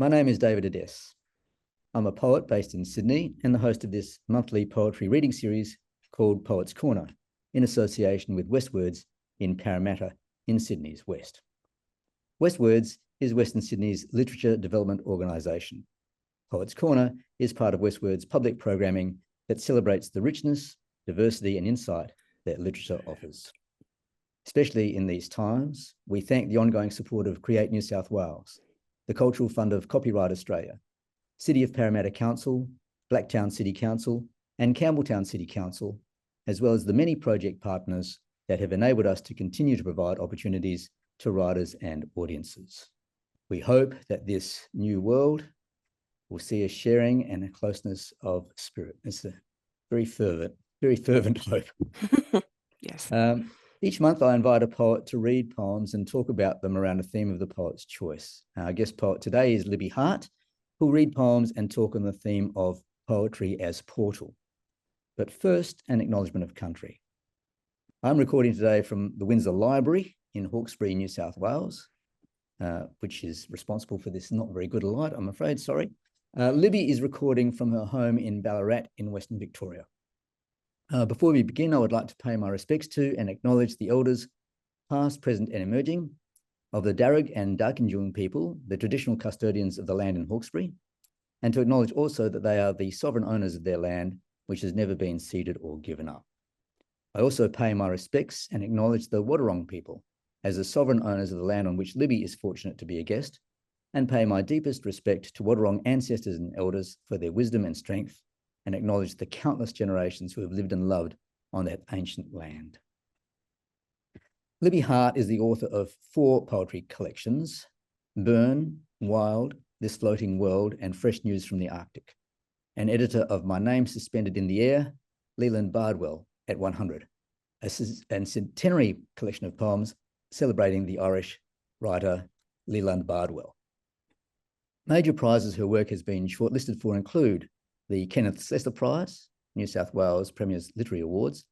My name is David Adès. I'm a poet based in Sydney and the host of this monthly poetry reading series called Poets Corner, in association with WestWords in Parramatta in Sydney's West. WestWords is Western Sydney's literature development organisation. Poets Corner is part of WestWords' public programming that celebrates the richness, diversity and insight that literature offers. Especially in these times, we thank the ongoing support of Create New South Wales, the Cultural Fund of Copyright Australia, City of Parramatta Council, Blacktown City Council, and Campbelltown City Council, as well as the many project partners that have enabled us to continue to provide opportunities to writers and audiences. We hope that this new world will see a sharing and a closeness of spirit. It's a very fervent hope. Yes. Each month I invite a poet to read poems and talk about them around a theme of the poet's choice. Our guest poet today is Libby Hart, who'll read poems and talk on the theme of poetry as portal. But first, an acknowledgement of country. I'm recording today from the Windsor Library in Hawkesbury, New South Wales, which is responsible for this not very good light, I'm afraid, sorry. Libby is recording from her home in Ballarat in Western Victoria. Before we begin, I would like to pay my respects to and acknowledge the elders, past, present and emerging, of the Darug and Darkinjung people, the traditional custodians of the land in Hawkesbury, and to acknowledge also that they are the sovereign owners of their land, which has never been ceded or given up. I also pay my respects and acknowledge the Wadawurrung people as the sovereign owners of the land on which Libby is fortunate to be a guest, and pay my deepest respect to Wadawurrung ancestors and elders for their wisdom and strength, and acknowledge the countless generations who have lived and loved on that ancient land. Libby Hart is the author of 4 poetry collections: Burn, Wild, This Floating World, and Fresh News from the Arctic, and editor of My Name Suspended in the Air, Leland Bardwell at 100, and centenary collection of poems celebrating the Irish writer Leland Bardwell. Major prizes her work has been shortlisted for include the Kenneth Slessor Prize, New South Wales Premier's Literary Awards,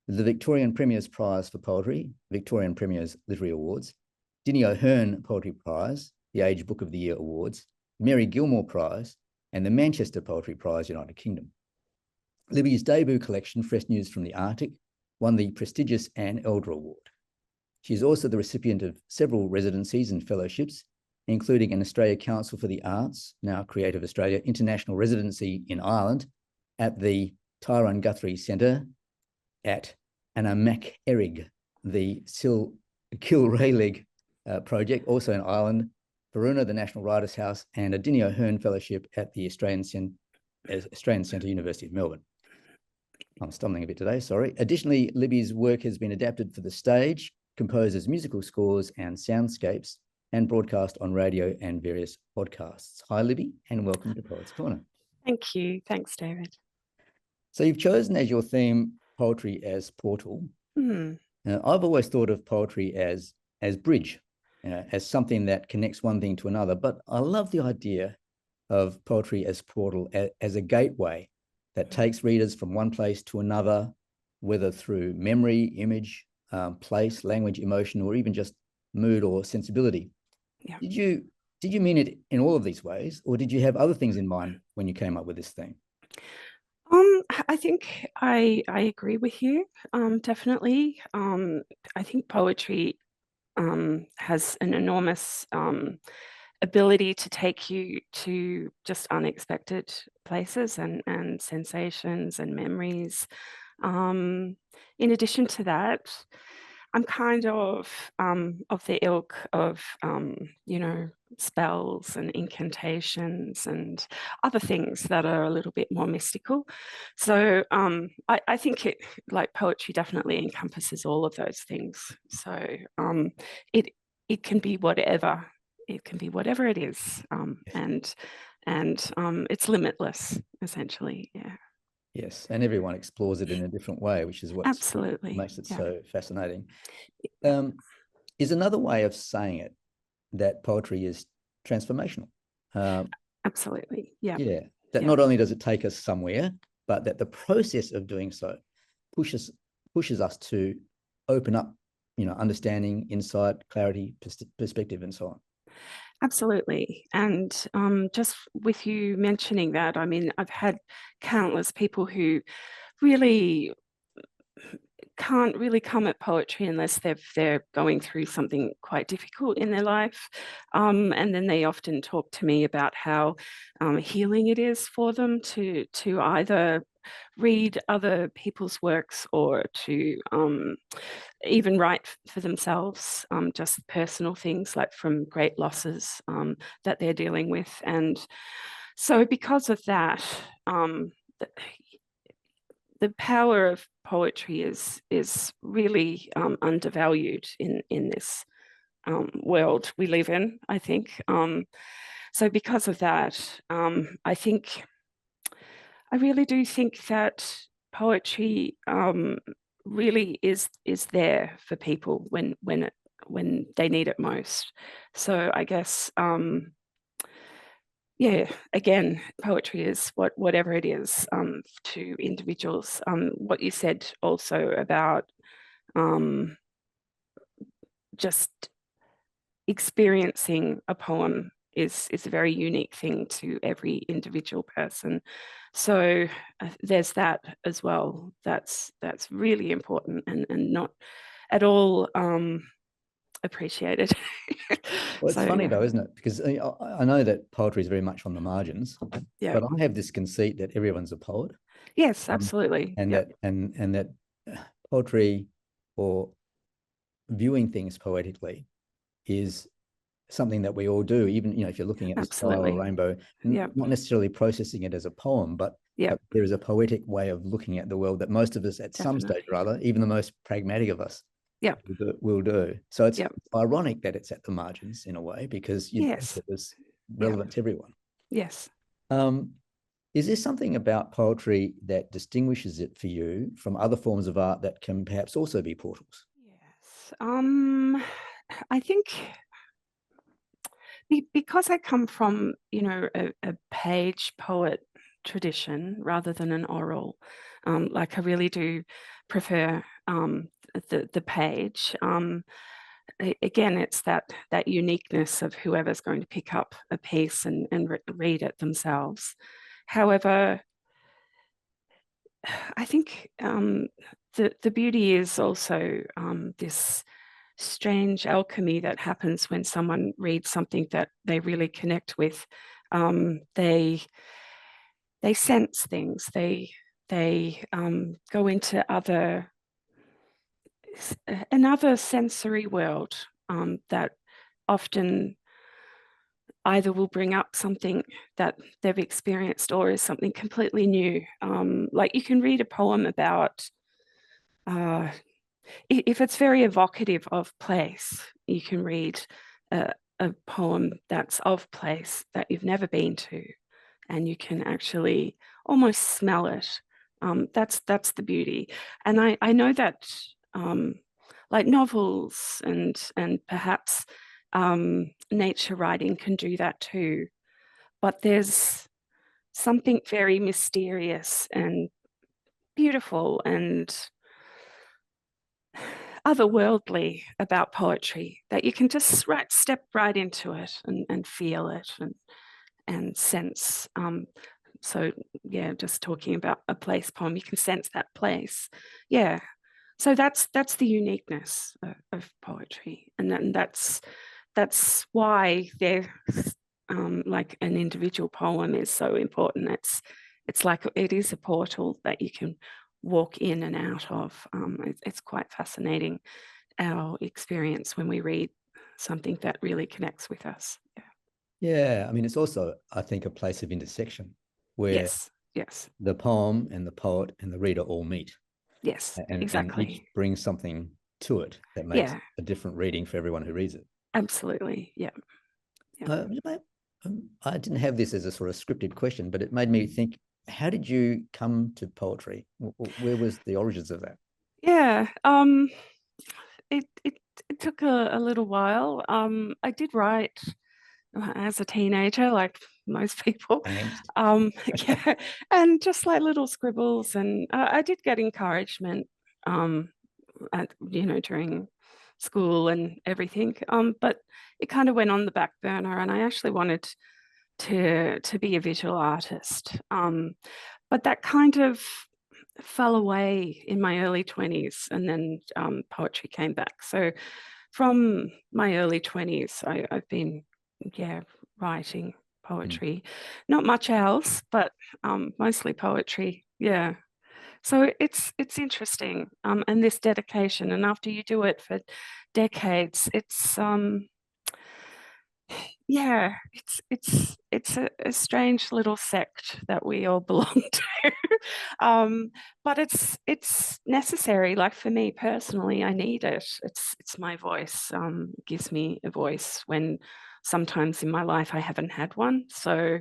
the Victorian Premier's Prize for Poetry, Victorian Premier's Literary Awards, Dinny Poetry Prize, the Age Book of the Year Awards, Mary Gilmore Prize, and the Manchester Poetry Prize, United Kingdom. Libby's debut collection, Fresh News from the Arctic, won the prestigious Anne Elder Award. She is also the recipient of several residencies and fellowships, including an Australia Council for the Arts, now Creative Australia, International Residency in Ireland at the Tyrone Guthrie Centre, at Anamac-Erig, the Kilraelig project, also in Ireland, Verona, the National Writers' House, and a Dinny Fellowship at the Australian Centre, University of Melbourne. I'm stumbling a bit today, sorry. Additionally, Libby's work has been adapted for the stage, composes musical scores and soundscapes, and broadcast on radio and various podcasts. Hi, Libby, and welcome to Poets Corner. Thank you. Thanks, David. So you've chosen as your theme poetry as portal. I've always thought of poetry as bridge, as something that connects one thing to another, but I love the idea of poetry as portal, as a gateway that takes readers from one place to another, whether through memory, image, place, language, emotion, or even just mood or sensibility. Yeah. Did you mean it in all of these ways, or did you have other things in mind when you came up with this theme? I think I agree with you, definitely. I think poetry has an enormous ability to take you to just unexpected places and sensations and memories. In addition to that, I'm kind of the ilk of, spells and incantations and other things that are a little bit more mystical. So I think poetry definitely encompasses all of those things. So it can be whatever. It can be whatever it is, and it's limitless, essentially. Yeah. Yes, and everyone explores it in a different way, which is what absolutely makes it so fascinating. Is another way of saying it that poetry is transformational? Absolutely, yeah. Yeah, that not only does it take us somewhere, but that the process of doing so pushes us to open up, understanding, insight, clarity, perspective, and so on. Absolutely. And just with you mentioning that, I mean, I've had countless people who really can't really come at poetry unless they're going through something quite difficult in their life. And then they often talk to me about how healing it is for them to either read other people's works or to even write for themselves, just personal things like from great losses that they're dealing with. And so because of that, the power of poetry is really undervalued in this world we live in, I think. So because of that, I really do think that poetry really is there for people when they need it most. So I guess yeah, again, poetry is whatever it is to individuals. What you said also about just experiencing a poem is a very unique thing to every individual person. So there's that as well. That's really important and not at all appreciated. Well, it's So funny yeah, though, isn't it? Because I know that poetry is very much on the margins, yeah, but I have this conceit that everyone's a poet, yes, um, absolutely, and yeah, that poetry or viewing things poetically is something that we all do. Even if you're looking at the sky or a absolutely, rainbow, yeah, not necessarily processing it as a poem, but yeah, there is a poetic way of looking at the world that most of us, at some stage or definitely, other, even the most pragmatic of us, yeah, will do. So it's yeah, ironic that it's at the margins in a way, because you'd think yes, it was yeah, relevant to everyone. yes. Um, is there something about poetry that distinguishes it for you from other forms of art that can perhaps also be portals? Yes. I think because I come from, a page poet tradition rather than an oral, like I really do prefer the page. Again, it's that uniqueness of whoever's going to pick up a piece and read it themselves. However, I think the beauty is also this strange alchemy that happens when someone reads something that they really connect with. They sense things. They go into another sensory world that often either will bring up something that they've experienced or is something completely new. Like you can read a poem about, uh, if it's very evocative of place, you can read a poem that's of place that you've never been to, and you can actually almost smell it. That's the beauty, and I know that like novels and perhaps nature writing can do that too. But there's something very mysterious and beautiful and otherworldly about poetry that you can just step right into it and feel it and sense. So yeah, just talking about a place poem, you can sense that place. Yeah. So that's the uniqueness of poetry, and that's why they're like an individual poem is so important. It's like it is a portal that you can walk in and out of. It's quite fascinating, our experience when we read something that really connects with us. Yeah. Yeah, I mean, it's also, I think, a place of intersection where Yes, yes, the poem and the poet and the reader all meet, yes, and each exactly. brings something to it that makes Yeah, a different reading for everyone who reads it. absolutely. Yeah, yeah. I didn't have this as a sort of scripted question, but it made me think, how did you come to poetry? Where was the origins of that? Yeah, it took a little while. I did write as a teenager, like most people. Angst. Yeah, and just like little scribbles, and I did get encouragement, during school and everything. But it kind of went on the back burner, and I actually wanted to be a visual artist. But that kind of fell away in my early 20s, and then poetry came back. So from my early 20s, I've been, writing poetry. Not much else, but mostly poetry. Yeah. So it's interesting, and this dedication, and after you do it for decades, it's it's a strange little sect that we all belong to. But it's necessary. Like for me personally, I need it. It's my voice. It gives me a voice when sometimes in my life I haven't had one. So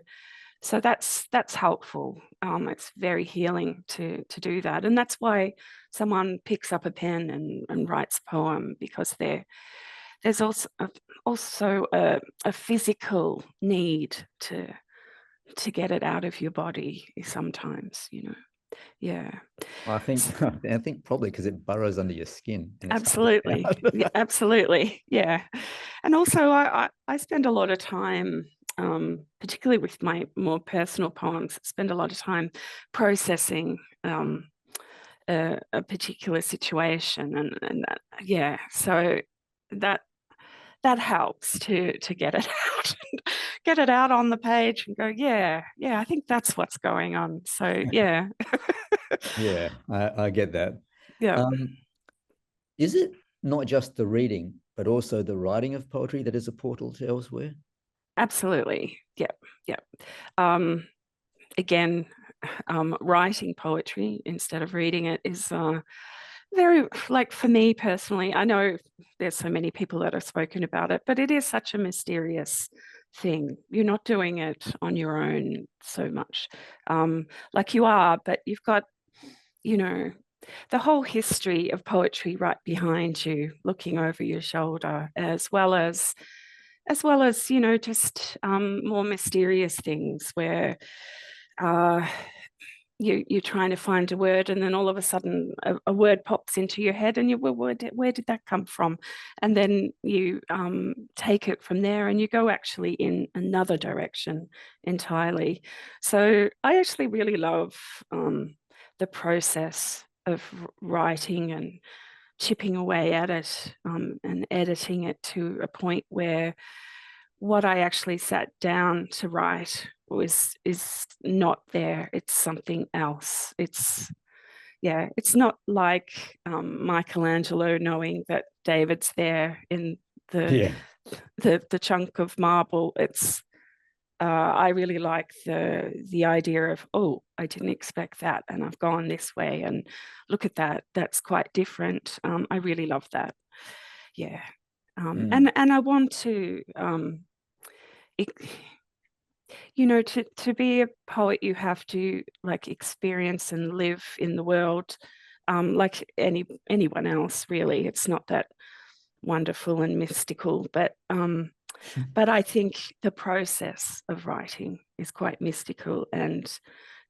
that's helpful. It's very healing to do that, and that's why someone picks up a pen and writes a poem, because there's also a physical need to get it out of your body sometimes, Yeah. I think probably because it burrows under your skin. And it's Absolutely. Yeah, absolutely. Yeah. And also I spend a lot of time, particularly with my more personal poems, spend a lot of time processing a particular situation, and that, so that helps to get it out, get it out on the page and go, I think that's what's going on. So yeah. Yeah, I get that. Yeah. Is it not just the reading, but also the writing of poetry that is a portal to elsewhere? Absolutely. Yep. Again, writing poetry instead of reading it is very, like, for me personally, I know there's so many people that have spoken about it, but it is such a mysterious thing. You're not doing it on your own so much. Like you are, but you've got, the whole history of poetry right behind you, looking over your shoulder, as well as just more mysterious things where you're trying to find a word, and then all of a sudden a word pops into your head, and well, where did that come from? And then you take it from there, and you go actually in another direction entirely. So I actually really love the process of writing and chipping away at it, and editing it to a point where what I actually sat down to write is not there. It's something else. It's not like Michelangelo knowing that David's there in the chunk of marble. It's I really like the idea of, oh, I didn't expect that, and I've gone this way, and look at that. That's quite different. I really love that. Yeah. And I want to to be a poet, you have to like experience and live in the world, like anyone else, really. It's not that wonderful and mystical, but I think the process of writing is quite mystical, and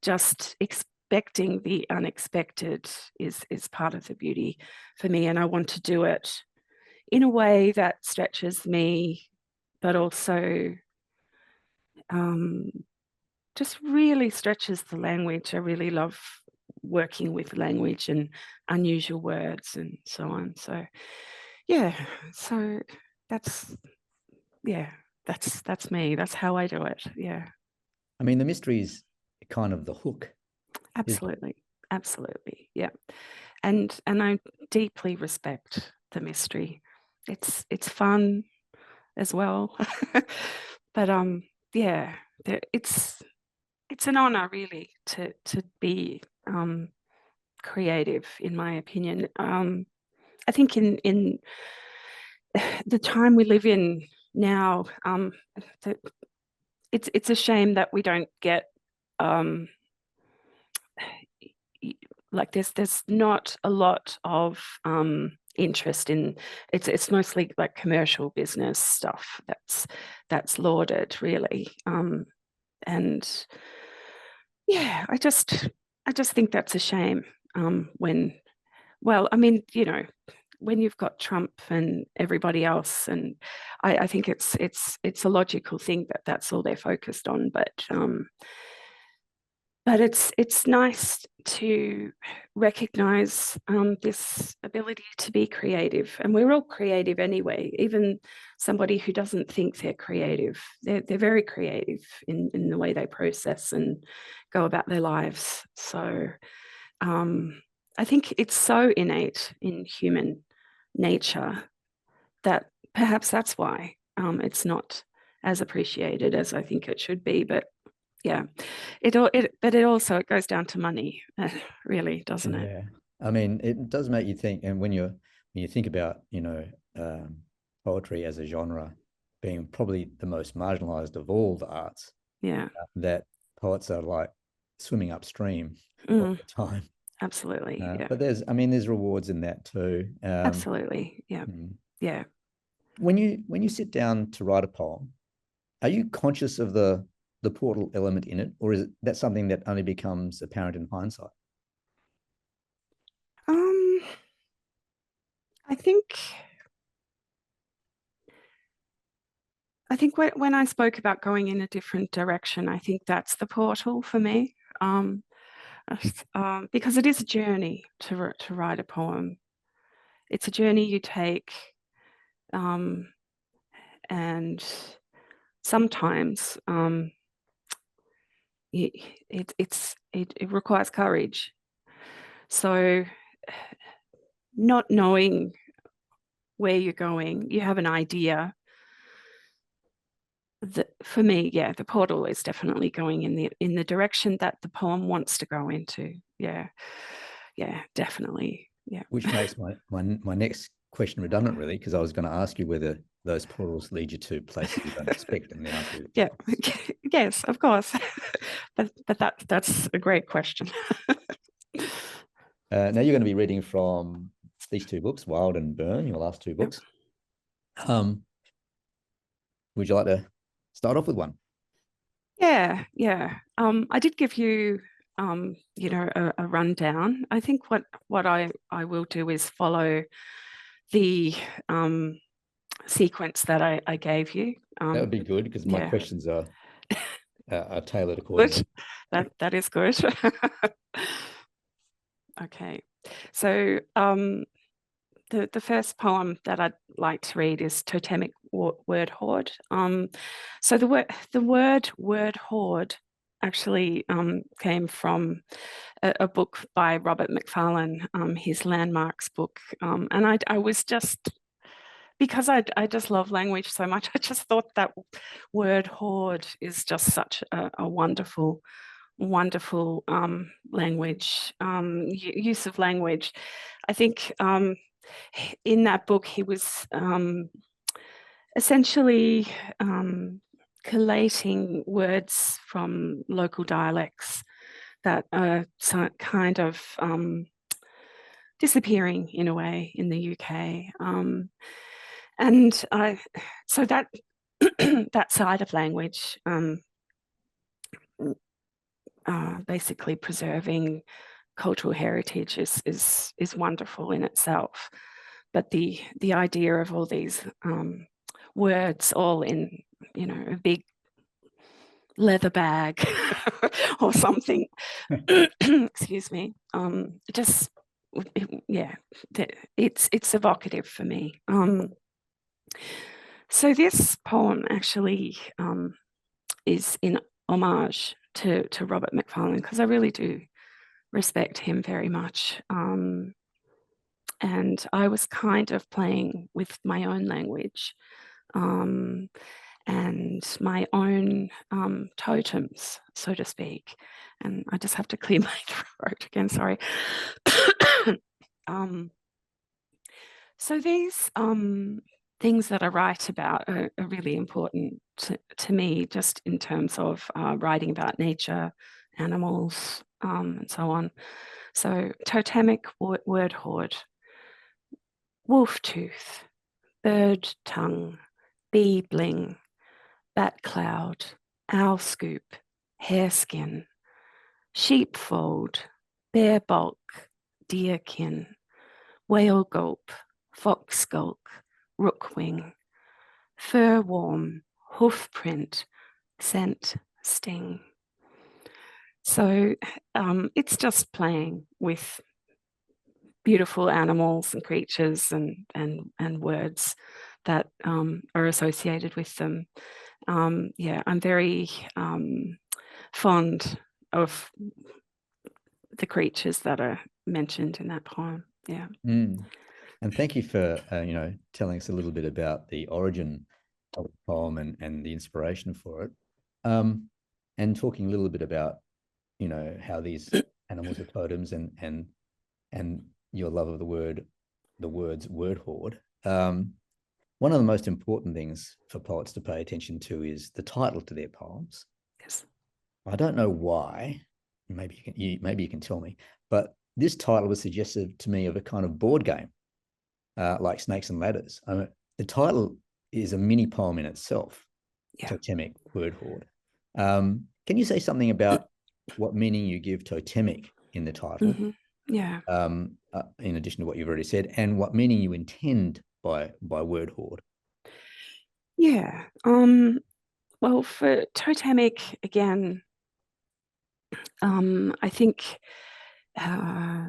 just expecting the unexpected is part of the beauty for me. And I want to do it in a way that stretches me, but also just really stretches the language. I really love working with language and unusual words and so on. So so that's that's me. That's how I do it. Yeah. I mean, the mystery is kind of the hook. Absolutely. Absolutely. Yeah. And I deeply respect the mystery. It's fun as well. But it's an honor, really, to be creative, in my opinion. I think in the time we live in now, it's a shame that we don't get like there's not a lot of interest in it's mostly like commercial business stuff that's lauded, really. And I just think that's a shame. When, well, I mean, when you've got Trump and everybody else, and I think it's a logical thing that that's all they're focused on, but it's nice to recognize this ability to be creative, and we're all creative anyway. Even somebody who doesn't think they're creative, they're very creative in the way they process and go about their lives. So I think it's so innate in human nature that perhaps that's why it's not as appreciated as I think it should be. But yeah, but it also goes down to money, really, doesn't it? Yeah, I mean, it does make you think. And when you think about, poetry as a genre being probably the most marginalized of all the arts, Yeah, that poets are like swimming upstream all the time. absolutely. Yeah, But there's rewards in that too. absolutely. Yeah, yeah. When you sit down to write a poem, are you conscious of the portal element in it, or is that something that only becomes apparent in hindsight? I think when I spoke about going in a different direction, I think that's the portal for me, because it is a journey to write a poem. It's a journey you take, and sometimes it requires courage. So, not knowing where you're going, you have an idea. For me, yeah, the portal is definitely going in the direction that the poem wants to go into. Yeah, definitely. Yeah. Which makes my next question redundant, really, because I was going to ask you whether those portals lead you to places you don't expect, and the answer is yeah. Yes, of course. but that's a great question. Now you're going to be reading from these two books, Wild and Burn, your last two books. Yep. Would you like to start off with one? Yeah. I did give you, a rundown. I think what I will do is follow the sequence that I gave you. That would be good, because my questions are tailored accordingly. Good. That is good. Okay, so the first poem that I'd like to read is Totemic Word Hoard. So the word hoard actually came from a book by Robert Macfarlane, his Landmarks book, and I was just, because I just love language so much, I just thought that word hoard is just such a wonderful language, use of language. I think in that book he was essentially collating words from local dialects that are kind of disappearing in a way in the UK. And so that that side of language, basically preserving cultural heritage is wonderful in itself. But the idea of all these words all in, a big leather bag or something, excuse me, just, it's evocative for me. So this poem actually is in homage to Robert Macfarlane, because I really do respect him very much. And I was kind of playing with my own language and my own totems, so to speak. And I just have to clear my throat again, sorry. So these things that I write about are really important to me, just in terms of writing about nature, animals, and so on. So totemic word hoard: wolf tooth, bird tongue, bee bling, bat cloud, owl scoop, hare skin, sheepfold, bear bulk, deer kin, whale gulp, fox skulk, rook wing, fur warm, hoof print, scent, sting. So it's just playing with beautiful animals and creatures and words that are associated with them. Yeah, I'm very fond of the creatures that are mentioned in that poem. Yeah. And thank you for telling us a little bit about the origin of the poem and the inspiration for it, and talking a little bit about how these animals are totems and your love of the words word hoard. One of the most important things for poets to pay attention to is the title to their poems. Yes. I don't know why. Maybe you can tell me, but this title was suggestive to me of a kind of board game, like Snakes and Ladders. The title is a mini poem in itself. Yeah. Totemic word hoard. Can you say something about what meaning you give totemic in the title? Yeah. In addition to what you've already said, and what meaning you intend by word hoard? Yeah. Well, for totemic, again, I think,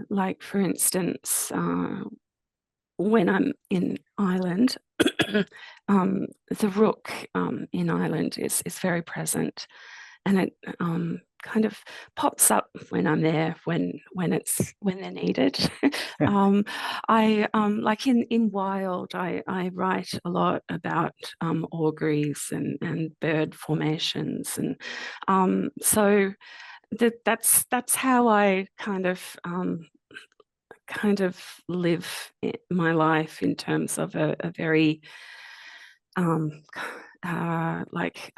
like, for instance, when I'm in Ireland, the rook in Ireland is very present, and it kind of pops up when I'm there when they're needed. I like in Wild, I write a lot about auguries and bird formations, and so that's how I kind of live my life in terms of a very like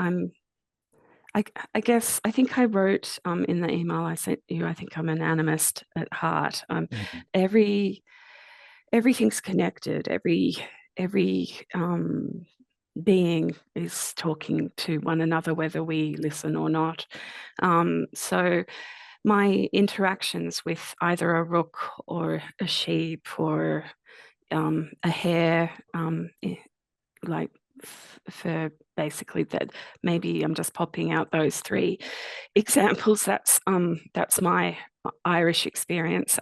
I guess I think I wrote in the email I sent you, I think I'm an animist at heart. Everything's connected. Every being is talking to one another, whether we listen or not. So my interactions with either a rook or a sheep or a hare, like for basically that, maybe I'm just popping out those three examples. That's my Irish experience.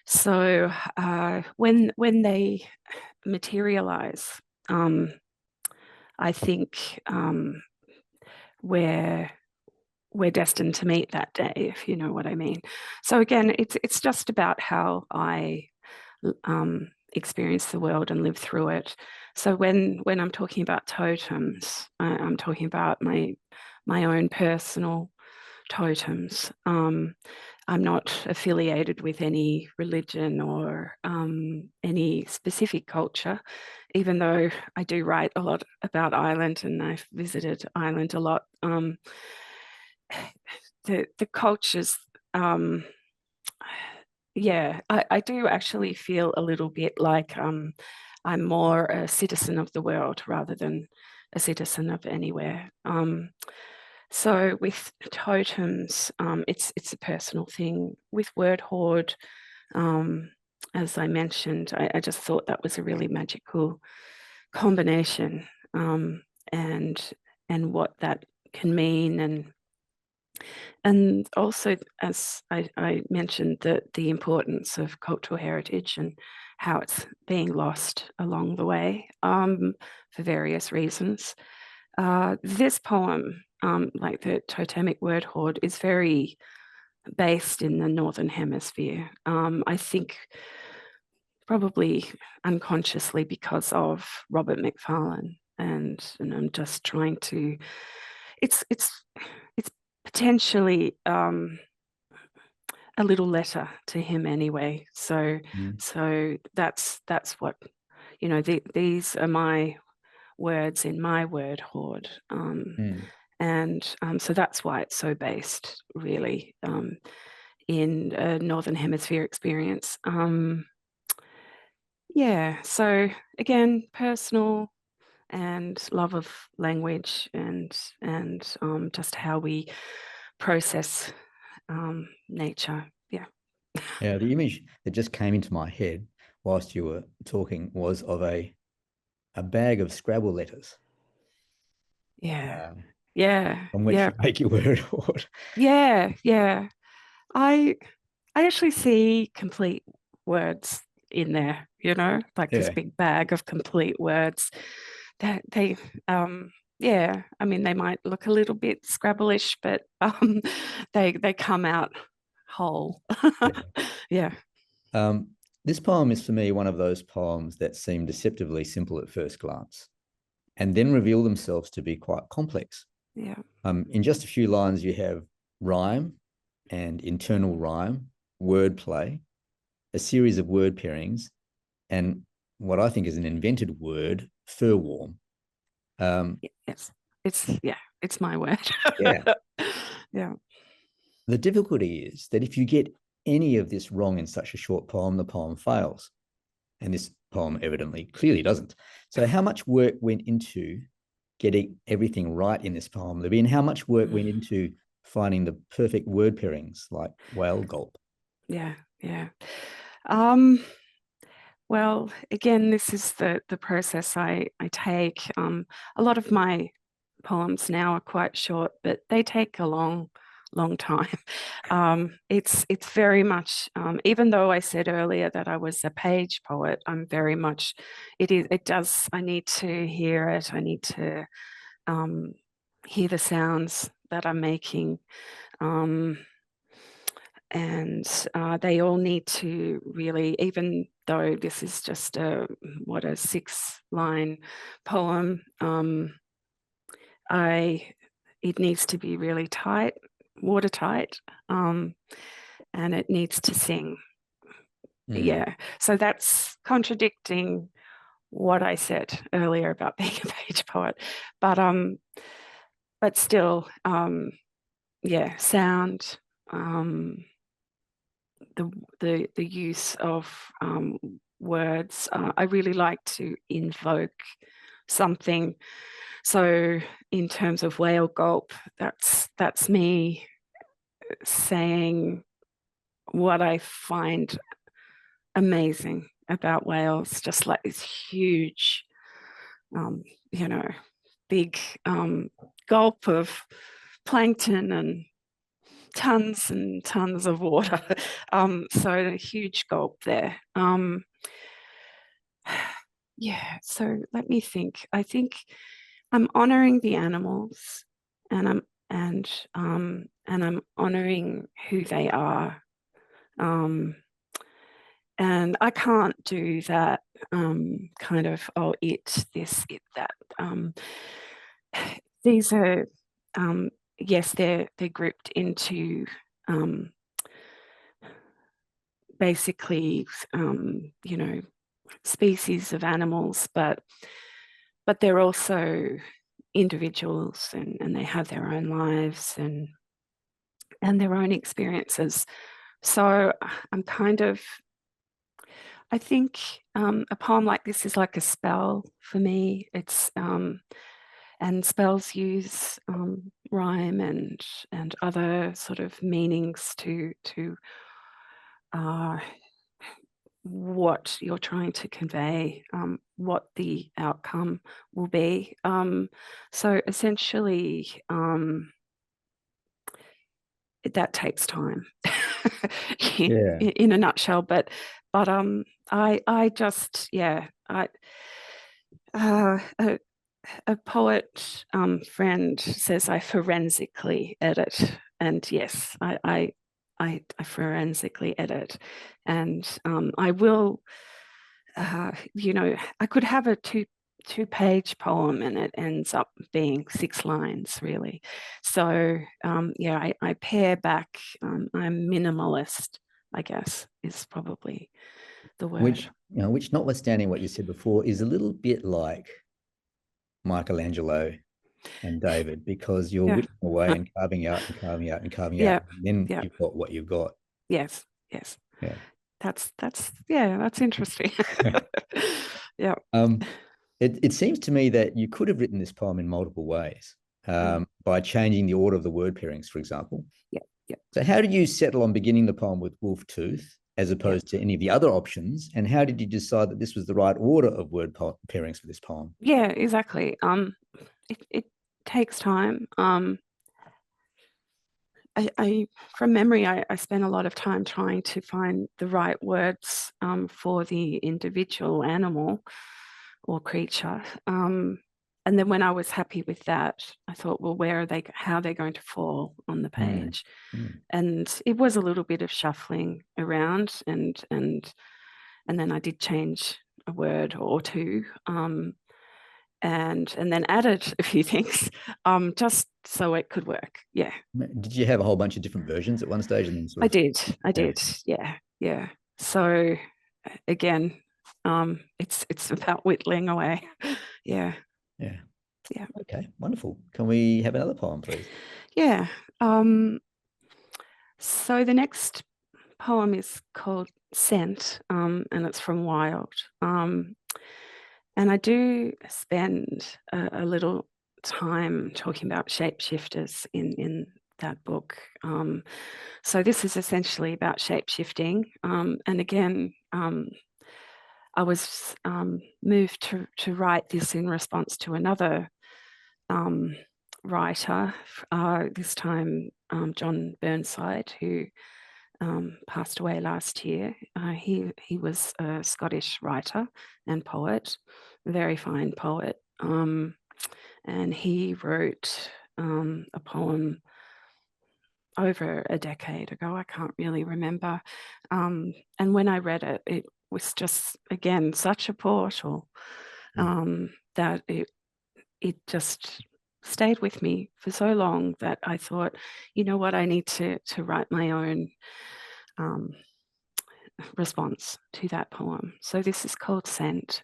So when they materialize, I think we're destined to meet that day, if you know what I mean. So again, it's just about how I experience the world and live through it. So when I'm talking about totems, I'm talking about my own personal totems. I'm not affiliated with any religion or any specific culture, even though I do write a lot about Ireland and I've visited Ireland a lot. The cultures, yeah, I do actually feel a little bit like I'm more a citizen of the world rather than a citizen of anywhere. So with totems, it's a personal thing. With word hoard, as I mentioned, I just thought that was a really magical combination, and what that can mean, and also, as I mentioned, the importance of cultural heritage and how it's being lost along the way for various reasons. This poem, like the totemic word hoard, is very based in the Northern Hemisphere. I think probably unconsciously because of Robert Macfarlane, and I'm just trying to. It's potentially a little letter to him anyway. So so that's what, these are my words in my word hoard. And so that's why it's so based really in a Northern Hemisphere experience. Yeah, so again, personal and love of language and just how we process nature. Yeah. Yeah, the image that just came into my head whilst you were talking was of a bag of Scrabble letters. Yeah. Um, Yeah. on which Yeah. you make your word award. Yeah. Yeah. I I actually see complete words in there, like this Yeah. big bag of complete words that yeah, I mean they might look a little bit Scrabble-ish, but they come out whole. Yeah. Um, this poem is for me one of those poems that seem deceptively simple at first glance and then reveal themselves to be quite complex. Yeah. In just a few lines, you have rhyme and internal rhyme, wordplay, a series of word pairings, and what I think is an invented word, furwarm. Yes. It's my word. Yeah. Yeah. The difficulty is that if you get any of this wrong in such a short poem, the poem fails. And this poem evidently clearly doesn't. So how much work went into getting everything right in this poem, Libby, and how much work went into finding the perfect word pairings like whale gulp? Yeah. Yeah. Um, well, again, this is the process I take. A lot of my poems now are quite short, but they take a long time. It's very much, even though I said earlier that I was a page poet, I'm very much, I need to hear it. I need to hear the sounds that I'm making. And they all need to really, even though this is just a 6-line poem, it needs to be really tight, watertight, and it needs to sing. Yeah, so that's contradicting what I said earlier about being a page poet, but still, yeah, sound. The use of words. I really like to invoke something. So in terms of whale gulp, that's me saying what I find amazing about whales, just like this huge, you know, big gulp of plankton and tons of water. So a huge gulp there. Yeah, so let me think. I think I'm honoring the animals and I'm honoring who they are. And I can't do that kind of, oh, it, this, it, that. These are yes, they're grouped into basically, species of animals, but they're also individuals, and they have their own lives and their own experiences. So I'm kind of, I think a poem like this is like a spell for me. It's and spells use rhyme and other sort of meanings to what you're trying to convey, what the outcome will be. So essentially, that takes time Yeah. in a nutshell. But I just, yeah, a poet friend says I forensically edit, and yes, I forensically edit, and I will, I could have a two-page poem and it ends up being 6 lines really. So yeah, I pare back. I'm minimalist, I guess, is probably the word. Which notwithstanding what you said before, is a little bit like Michelangelo and David, because you're Yeah. whittling away and carving out and carving out and carving out, Yeah. and then Yeah. you've got what you've got. Yes. Yes. Yeah. That's yeah, that's interesting. Yeah. It seems to me that you could have written this poem in multiple ways, by changing the order of the word pairings, for example. Yeah. Yeah. So how did you settle on beginning the poem with wolf tooth as opposed to any of the other options? And how did you decide that this was the right order of word pairings for this poem? Yeah, exactly. It takes time. I from memory, I spent a lot of time trying to find the right words for the individual animal or creature. And then when I was happy with that, I thought, well, where are they? How are they going to fall on the page? And it was a little bit of shuffling around, and then I did change a word or two. And then added a few things just so it could work. Yeah. Did you have a whole bunch of different versions at one stage? And then I did. Yeah. So again, it's about whittling away. Yeah. Okay, wonderful. Can we have another poem, please? Yeah. So the next poem is called Scent, and it's from Wild. And I do spend a little time talking about shapeshifters in that book. So this is essentially about shapeshifting. And again, I was moved to write this in response to another writer, this time John Burnside, who passed away last year. He was a Scottish writer and poet, a very fine poet, and he wrote a poem over a decade ago. I can't really remember. And when I read it, it was just, again, such a portal that it just stayed with me for so long that I thought, you know what, I need to write my own response to that poem. So this is called Scent.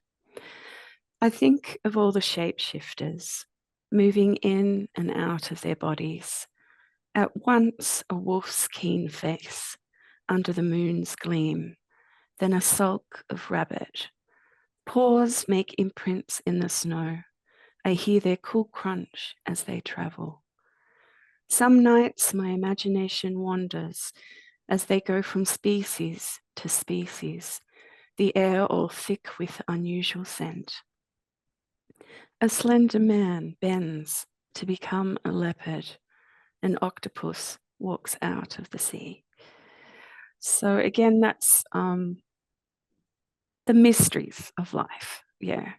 I think of all the shapeshifters moving in and out of their bodies, at once a wolf's keen face under the moon's gleam, then a sulk of rabbit. Paws make imprints in the snow. I hear their cool crunch as they travel. Some nights my imagination wanders as they go from species to species, the air all thick with unusual scent. A slender man bends to become a leopard. An octopus walks out of the sea. So again, that's the mysteries of life. Yeah.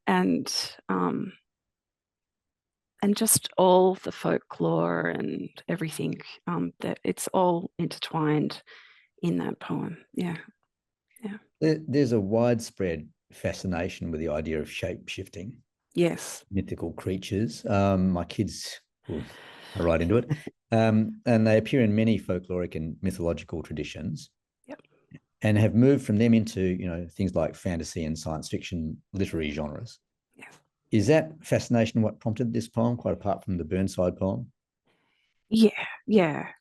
And just all the folklore and everything, that it's all intertwined in that poem. Yeah. There's a widespread fascination with the idea of shape shifting. Yes. Mythical creatures. My kids are right into it. And they appear in many folkloric and mythological traditions. Yep. And have moved from them into, things like fantasy and science fiction literary genres. Yes. Is that fascination what prompted this poem, quite apart from the Burnside poem? Yeah.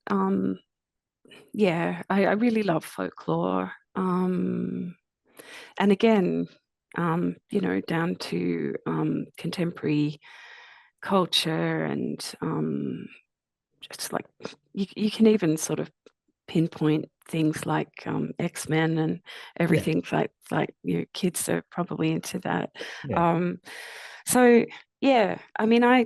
I really love folklore. And again, down to contemporary culture, and just like you can even sort of pinpoint things like X-Men and everything. Like kids are probably into that. So yeah, I mean, I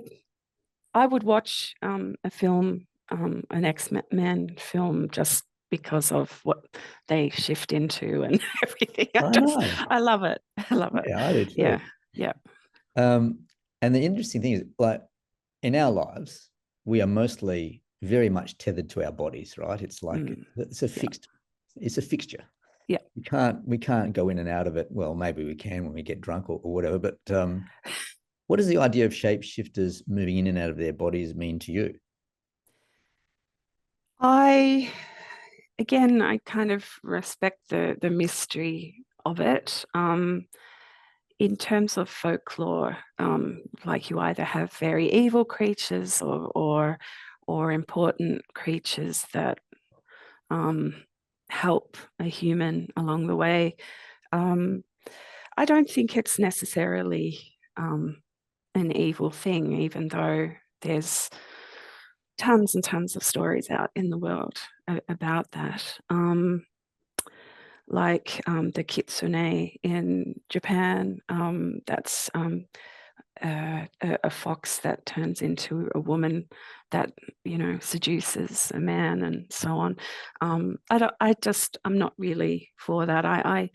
would watch a film, an X-Men film, just because of what they shift into and everything. I love it. I love it. Yeah, I do too. Yeah. And the interesting thing is, like, in our lives, we are mostly very much tethered to our bodies, right? It's like it's a fixture. Yeah. We can't go in and out of it. Well, maybe we can when we get drunk or whatever. But what does the idea of shapeshifters moving in and out of their bodies mean to you? I kind of respect the mystery of it. In terms of folklore, like you either have very evil creatures or important creatures that help a human along the way. I don't think it's necessarily an evil thing, even though there's tons and tons of stories out in the world about that. like the kitsune in Japan. That's a fox that turns into a woman that, you know, seduces a man and so on. I'm not really for that. I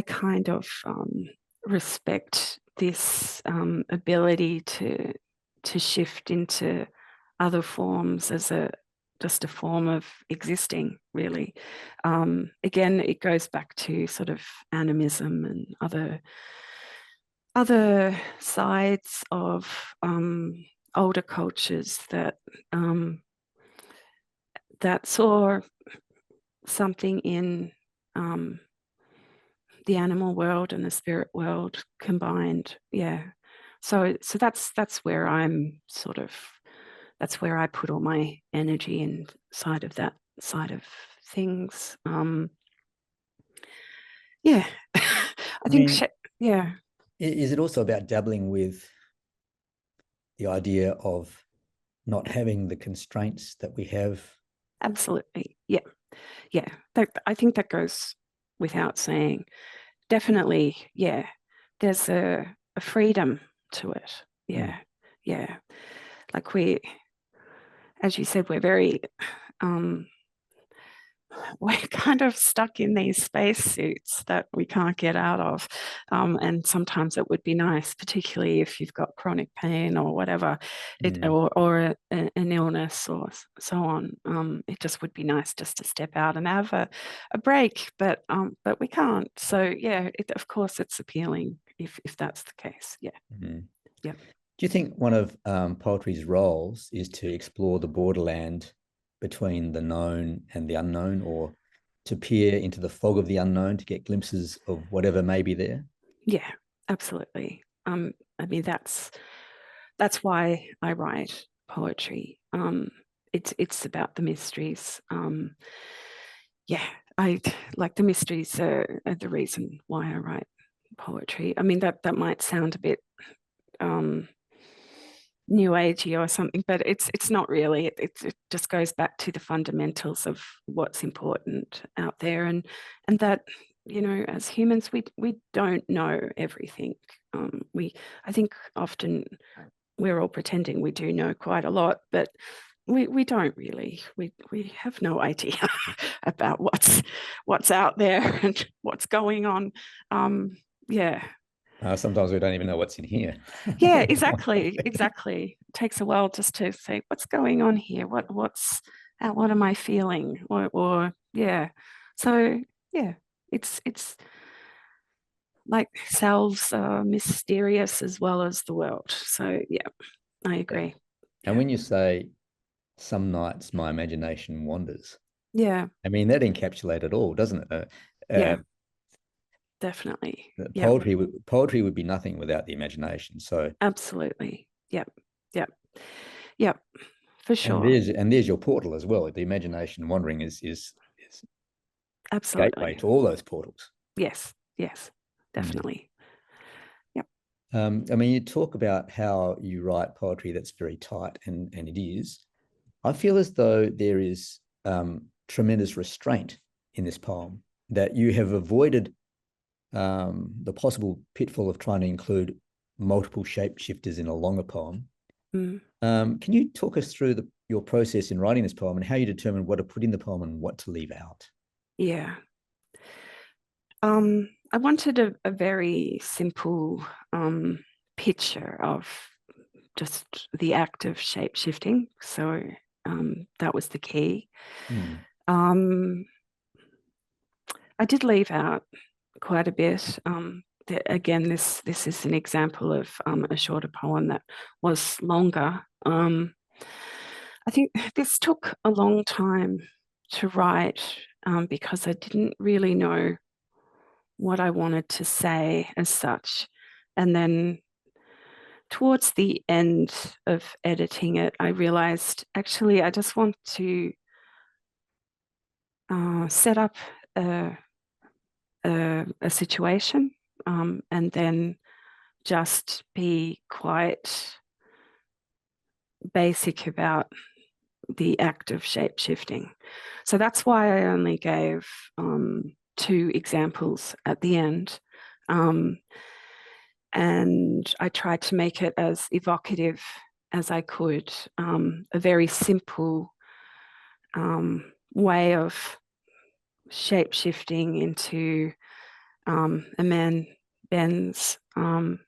kind of respect this ability to shift into other forms as just a form of existing, really. Again, it goes back to sort of animism and other sides of older cultures that saw something in the animal world and the spirit world combined. Yeah. So that's where I'm sort of, that's where I put all my energy inside of that side of things. Yeah. I think, yeah. Is it also about dabbling with the idea of not having the constraints that we have? Absolutely. Yeah. Yeah. I think that goes without saying. Definitely. Yeah. There's a freedom to it. Yeah. Yeah. Like as you said, we're kind of stuck in these spacesuits that we can't get out of. And sometimes it would be nice, particularly if you've got chronic pain or whatever, or an illness or so on. It just would be nice just to step out and have a break, but we can't. So yeah, of course it's appealing if that's the case. Yeah. Yeah. Do you think one of poetry's roles is to explore the borderland between the known and the unknown, or to peer into the fog of the unknown to get glimpses of whatever may be there? Yeah, absolutely. I mean, that's why I write poetry. It's about the mysteries. Yeah, I like the mysteries are the reason why I write poetry. I mean, that might sound a bit new agey or something, but it's not really. It just goes back to the fundamentals of what's important out there, and that, you know, as humans, we don't know everything. I think often we're all pretending we do know quite a lot, but we don't really. We have no idea about what's out there and what's going on. Yeah. Sometimes we don't even know what's in here. Yeah, exactly. It takes a while just to say, what's going on here? What am I feeling? Or yeah. So yeah, it's like selves are mysterious as well as the world. So yeah, I agree. And when you say some nights my imagination wanders, yeah, I mean, that encapsulates it all, doesn't it? yeah, definitely. Poetry would be nothing without the imagination. So absolutely. Yep. For sure. And there's your portal as well. The imagination wandering is absolutely gateway to all those portals. Yes, definitely. I mean, you talk about how you write poetry that's very tight, and it is. I feel as though there is tremendous restraint in this poem, that you have avoided the possible pitfall of trying to include multiple shapeshifters in a longer poem. Can you talk us through your process in writing this poem and how you determine what to put in the poem and what to leave out? Yeah. I wanted a very simple picture of just the act of shape shifting. So that was the key. I did leave out quite a bit. Again, this is an example of a shorter poem that was longer. I think this took a long time to write because I didn't really know what I wanted to say as such. And then towards the end of editing it, I realized actually I just want to set up a situation and then just be quite basic about the act of shape shifting. So that's why I only gave two examples at the end. And I tried to make it as evocative as I could, a very simple way of shape-shifting into a man bends, and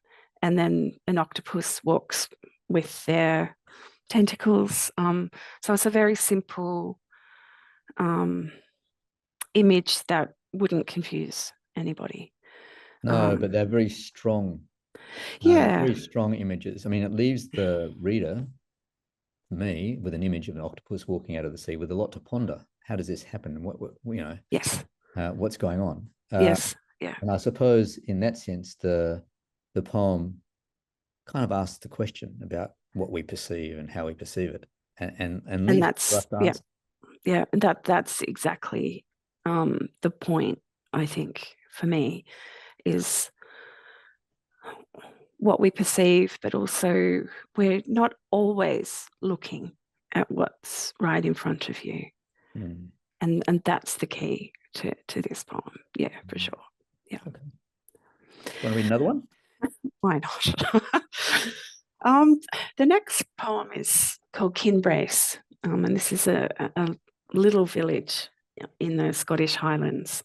then an octopus walks with their tentacles. So it's a very simple image that wouldn't confuse anybody. No, but they're very strong. Very strong images. I mean, it leaves the reader, me, with an image of an octopus walking out of the sea with a lot to ponder. How does this happen? What you know? Yes. What's going on? Yes. Yeah. And I suppose in that sense, the poem kind of asks the question about what we perceive and how we perceive it, and that's that's exactly the point. I think for me is what we perceive, but also we're not always looking at what's right in front of you, and that's the key to this poem. Yeah, for sure. Yeah. Okay. Want to read another one? Why not? The next poem is called Kinbrace, and this is a little village in the Scottish Highlands,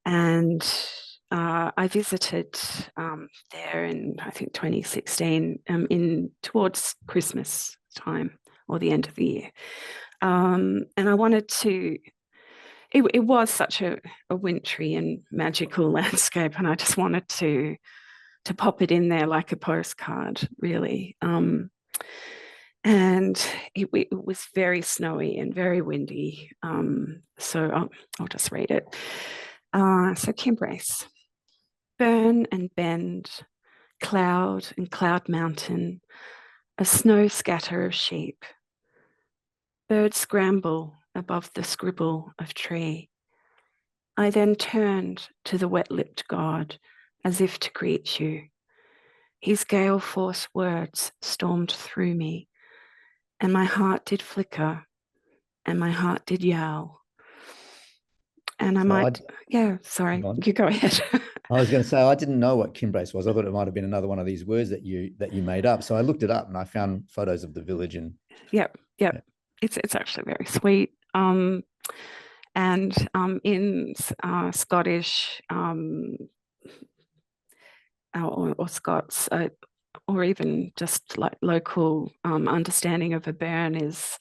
and I visited there in, I think, 2016, in towards Christmas time or the end of the year, and I wanted to. It was such a wintry and magical landscape, and I just wanted to pop it in there like a postcard, really. And it was very snowy and very windy. So I'll just read it. So Kinbrace. Burn and bend, cloud and cloud mountain, a snow scatter of sheep. Birds scramble above the scribble of tree. I then turned to the wet-lipped god as if to greet you. His gale-force words stormed through me, and my heart did flicker, and my heart did yowl. And sorry, you go ahead. I was going to say, I didn't know what Kinbrace was. I thought it might have been another one of these words that you made up. So I looked it up and I found photos of the village. And Yep. It's actually very sweet. And in Scottish or Scots, or even just like local understanding of a burn is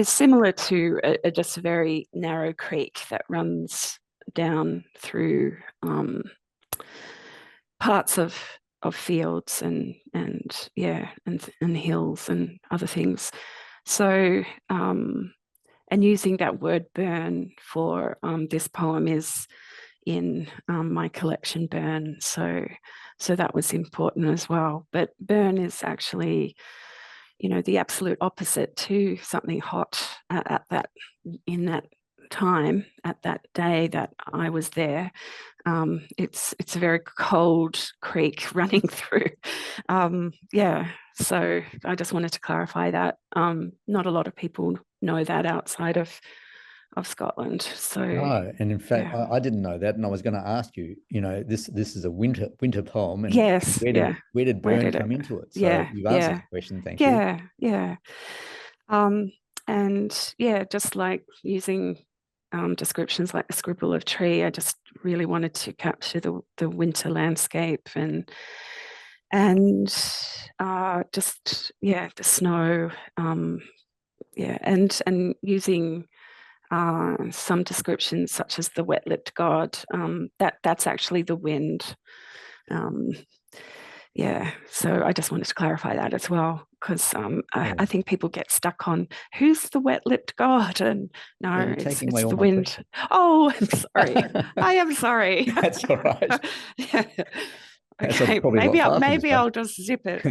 similar to just a very narrow creek that runs down through parts of fields and hills and other things. So and using that word burn for this poem is in my collection Burn, so that was important as well. But burn is actually, the absolute opposite to something hot in that time, at that day that I was there. It's a very cold creek running through. So I just wanted to clarify that. Not a lot of people know that outside of Scotland. So no, and in fact, I didn't know that, and I was going to ask you. This is a winter poem, and yes, where did burn come into it? So you've answered the question. Thank you. And just like using descriptions like the scribble of tree, I just really wanted to capture the winter landscape and just the snow, and using some descriptions such as the wet-lipped god. That's actually the wind. So I just wanted to clarify that as well, because I think people get stuck on who's the wet-lipped god, and no, it's the wind. Question. Oh, I'm sorry. I am sorry. That's all right. Okay, maybe I'll just zip it.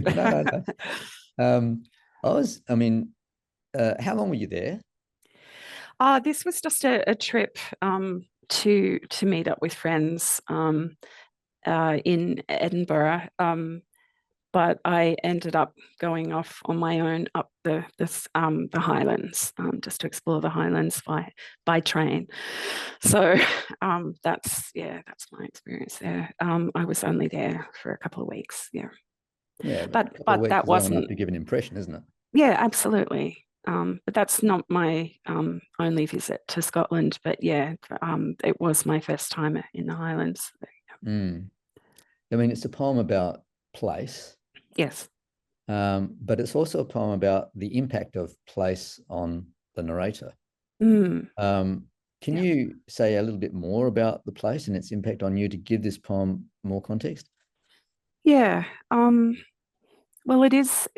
No. How long were you there? This was just a trip to meet up with friends in Edinburgh. but I ended up going off on my own up the Highlands, just to explore the Highlands by train. So that's my experience there. I was only there for a couple of weeks. Yeah. Yeah, but long that wasn't enough to give an impression, isn't it? Yeah, absolutely. But that's not my only visit to Scotland. But yeah, it was my first time in the Highlands. Mm. I mean, it's a poem about place. Yes. But it's also a poem about the impact of place on the narrator. Mm. Can you say a little bit more about the place and its impact on you to give this poem more context? Yeah. Well, it's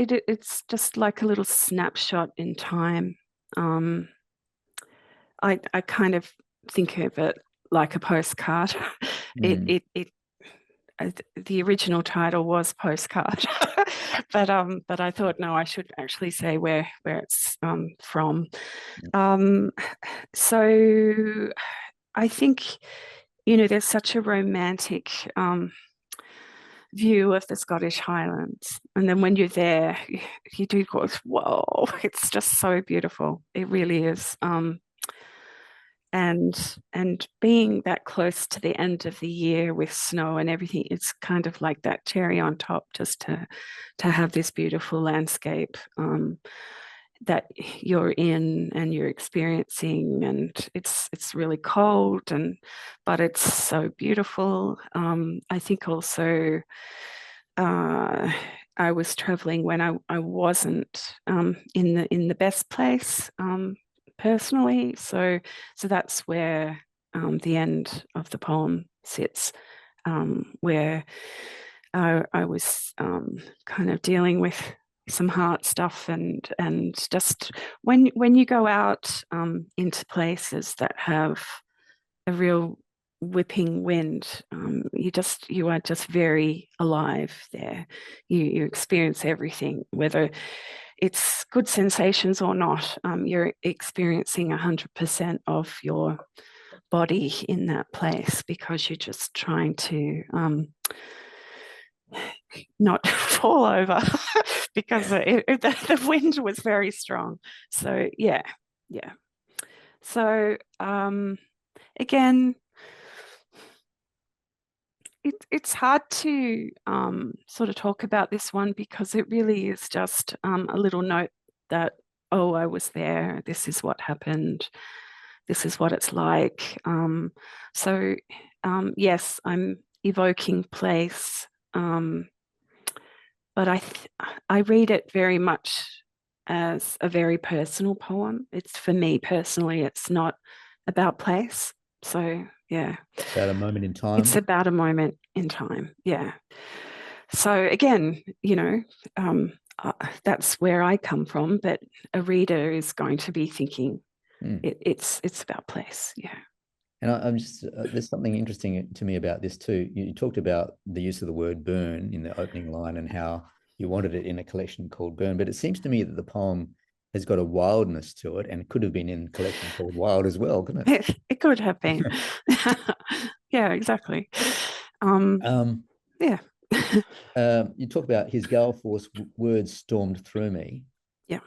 just like a little snapshot in time. I kind of think of it like a postcard. Mm. The original title was Postcard, but I thought, no, I should actually say where it's from. So I think, there's such a romantic view of the Scottish Highlands, and then when you're there, you do go, whoa, it's just so beautiful. It really is. And being that close to the end of the year with snow and everything, it's kind of like that cherry on top, just to have this beautiful landscape that you're in and you're experiencing, and it's really cold, but it's so beautiful. I think also I was traveling when I wasn't in the best place personally, so that's where the end of the poem sits, where I was kind of dealing with some heart stuff, and just when you go out into places that have a real whipping wind, you are just very alive there. You experience everything, whether it's good sensations or not. You're experiencing 100% of your body in that place, because you're just trying to not fall over because the wind was very strong. So yeah. So again, it's hard to sort of talk about this one, because it really is just a little note that, oh, I was there, this is what happened, this is what it's like. So yes, I'm evoking place, but I read it very much as a very personal poem. It's, for me personally, it's not about place. So yeah. About a moment in time. It's about a moment in time. Yeah. So again, that's where I come from, but a reader is going to be thinking it's about place. Yeah. And I'm just, there's something interesting to me about this too. You talked about the use of the word burn in the opening line and how you wanted it in a collection called Burn, but it seems to me that the poem has got a wildness to it, and it could have been in a collection called Wild as well, couldn't it? It could have been. Yeah, exactly. Yeah. You talk about his gale force words stormed through me. Yeah.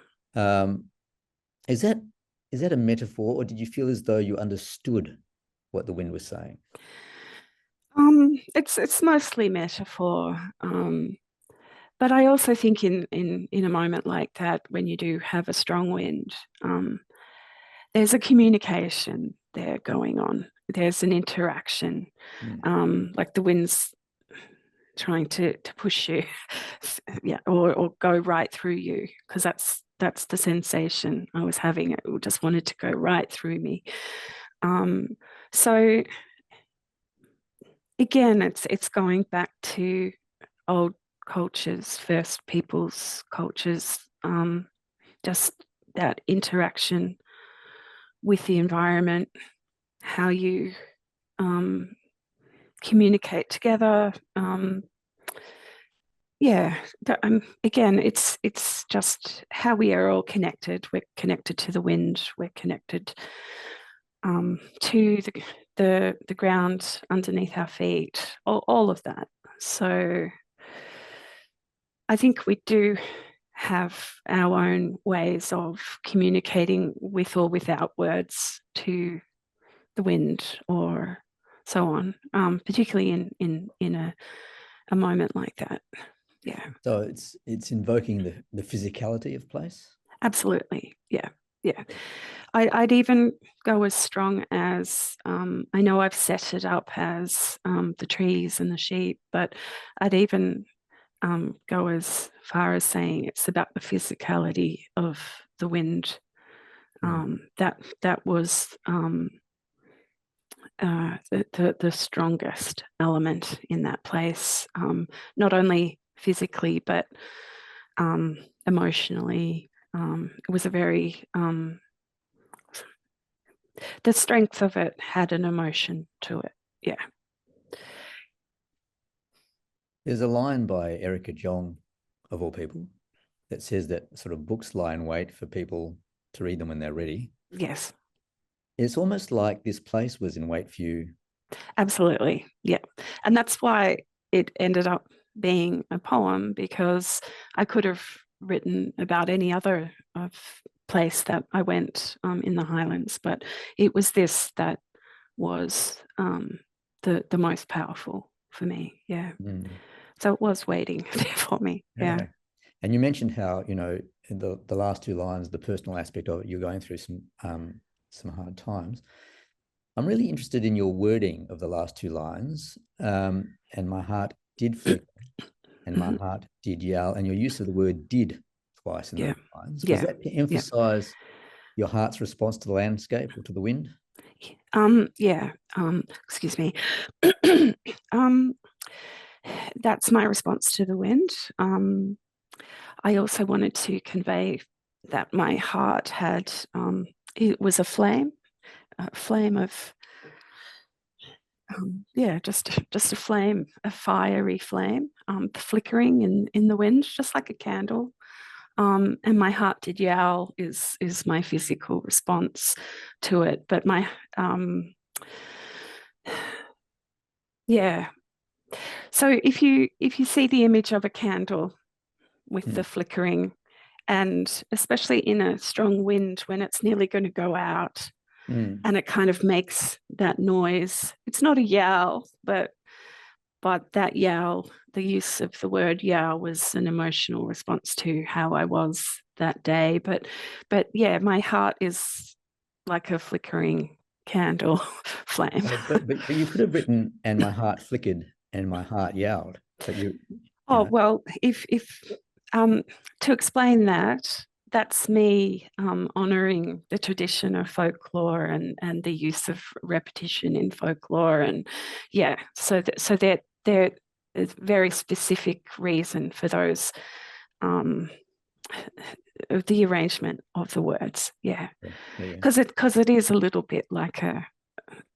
Is that a metaphor, or did you feel as though you understood what the wind was saying? It's mostly metaphor. But I also think in a moment like that, when you do have a strong wind, there's a communication there going on. There's an interaction, like the wind's trying to push you, yeah, or go right through you, because that's the sensation I was having. It just wanted to go right through me. So again, it's going back to old cultures, First Peoples cultures, just that interaction with the environment, how you communicate together. Again, it's just how we are all connected. We're connected to the wind. We're connected to the ground underneath our feet. All of that. So I think we do have our own ways of communicating with or without words to the wind or so on, particularly in a moment like that. Yeah. So it's invoking the physicality of place. Absolutely. Yeah. Yeah. I'd even go as strong as, I know I've set it up as the trees and the sheep, but I'd even go as far as saying it's about the physicality of the wind. That was the strongest element in that place, not only physically but emotionally. It was a very the strength of it had an emotion to it. Yeah. There's a line by Erica Jong, of all people, that says that sort of books lie in wait for people to read them when they're ready. Yes. It's almost like this place was in wait for you. Absolutely. Yeah. And that's why it ended up being a poem, because I could have written about any other place that I went in the Highlands, but it was this that was the most powerful for me. Yeah. So it was waiting there for me. Yeah. And you mentioned how, you know, in the last two lines, the personal aspect of it, you're going through some hard times. I'm really interested in your wording of the last two lines. And my heart did flicker and my heart did yell, and your use of the word did twice in those lines. Was that to emphasize your heart's response to the landscape or to the wind? Excuse me. That's my response to the wind. I also wanted to convey that my heart had, it was a flame of, just a flame, a fiery flame, flickering in the wind, just like a candle. And my heart did yell is my physical response to it. But my, So if you see the image of a candle with the flickering, and especially in a strong wind when it's nearly going to go out, and it kind of makes that noise. It's not a yell, but that yell, the use of the word yell, was an emotional response to how I was that day. But yeah, my heart is like a flickering candle flame. But you could have written, and my heart flickered and my heart yelled. But well, if to explain that, that's me honouring the tradition of folklore and the use of repetition in folklore, and so there is very specific reason for those, the arrangement of the words, because it is a little bit like a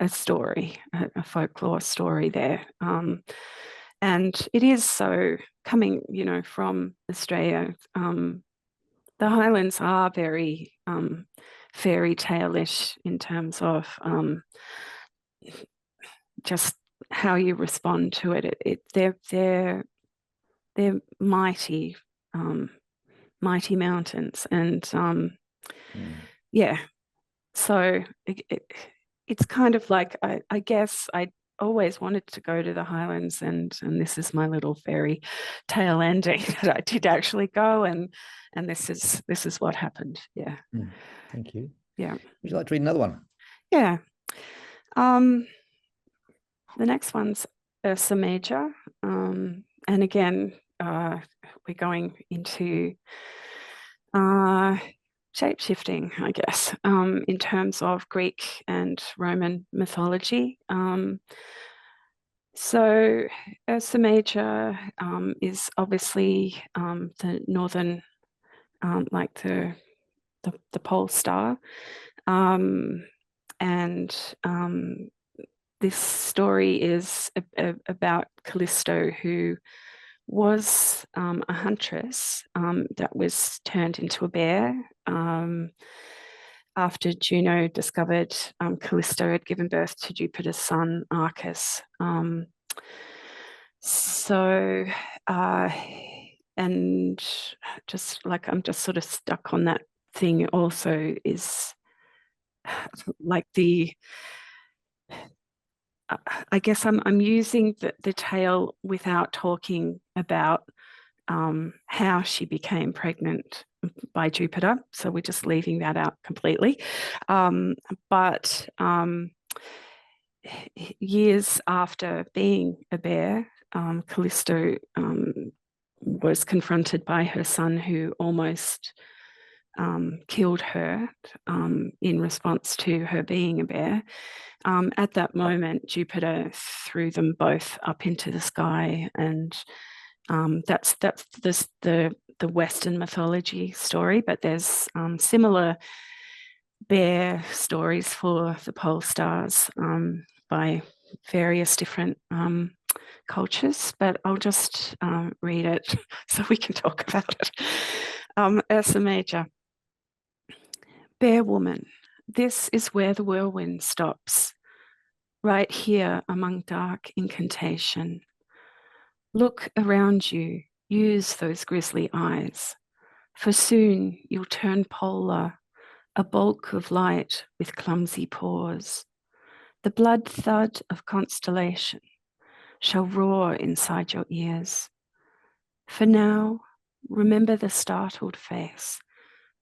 story, a folklore story there. And it is so, coming, from Australia, the Highlands are very fairy tale-ish in terms of just how you respond to it. They're mighty, mighty mountains, and so it's kind of like, I guess I always wanted to go to the Highlands, and this is my little fairy tale ending that I did actually go, and this is what happened. Thank you. Would you like to read another one? The next one's Ursa Major, and again we're going into shape-shifting, I guess, in terms of Greek and Roman mythology. So Ursa Major is obviously the northern, like the pole star, and this story is about Callisto, who was a huntress that was turned into a bear after Juno discovered Callisto had given birth to Jupiter's son, Arcus. So and just like I'm just sort of stuck on that thing also is like I guess I'm using the tale without talking about how she became pregnant by Jupiter. So we're just leaving that out completely. But years after being a bear, Callisto was confronted by her son, who almost killed her in response to her being a bear. At that moment, Jupiter threw them both up into the sky, and that's the Western mythology story. But there's similar bear stories for the pole stars by various different cultures, but I'll just read it so we can talk about it. Ursa Major. Bear woman, this is where the whirlwind stops, right here among dark incantation. Look around you, use those grisly eyes, for soon you'll turn polar, a bulk of light with clumsy paws. The blood thud of constellation shall roar inside your ears. For now, remember the startled face,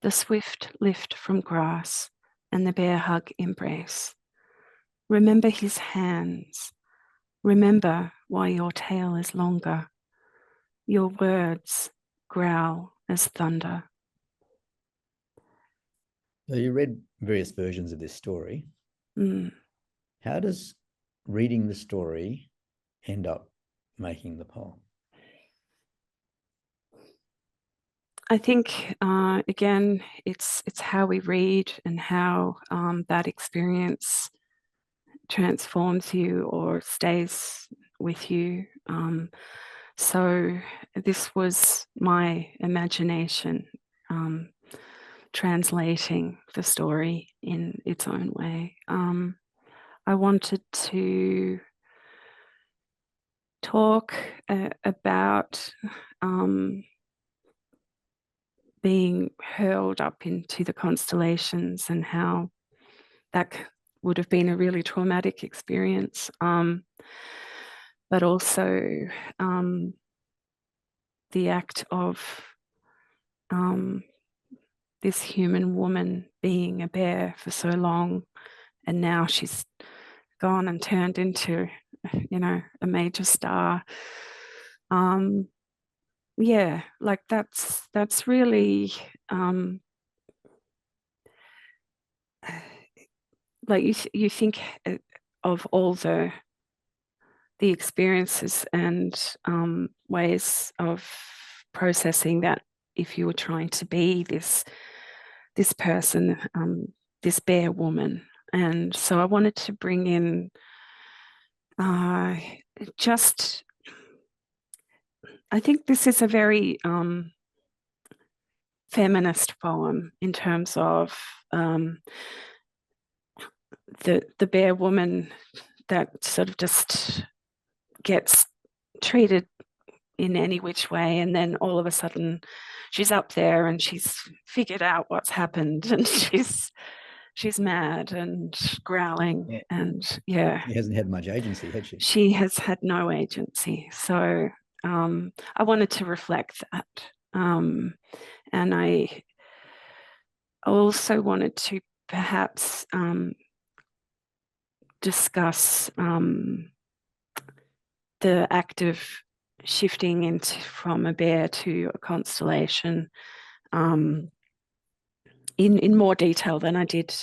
the swift lift from grass, and the bear hug embrace. Remember his hands. Remember why your tail is longer. Your words growl as thunder. So you read various versions of this story. How does reading the story end up making the poem? I think, again, it's how we read and how that experience transforms you or stays with you. So this was my imagination translating the story in its own way. I wanted to talk about being hurled up into the constellations and how that would have been a really traumatic experience, but also the act of this human woman being a bear for so long, and now she's gone and turned into, a major star. Yeah, like that's really like you think of all the experiences and ways of processing that if you were trying to be this person, this bear woman. And so I wanted to bring in just, I think this is a very feminist poem in terms of the bear woman that sort of just gets treated in any which way, and then all of a sudden she's up there and she's figured out what's happened, and she's mad and growling, and She hasn't had much agency, had she? She has had no agency. So I wanted to reflect that, and I also wanted to perhaps discuss the act of shifting from a bear to a constellation in more detail than I did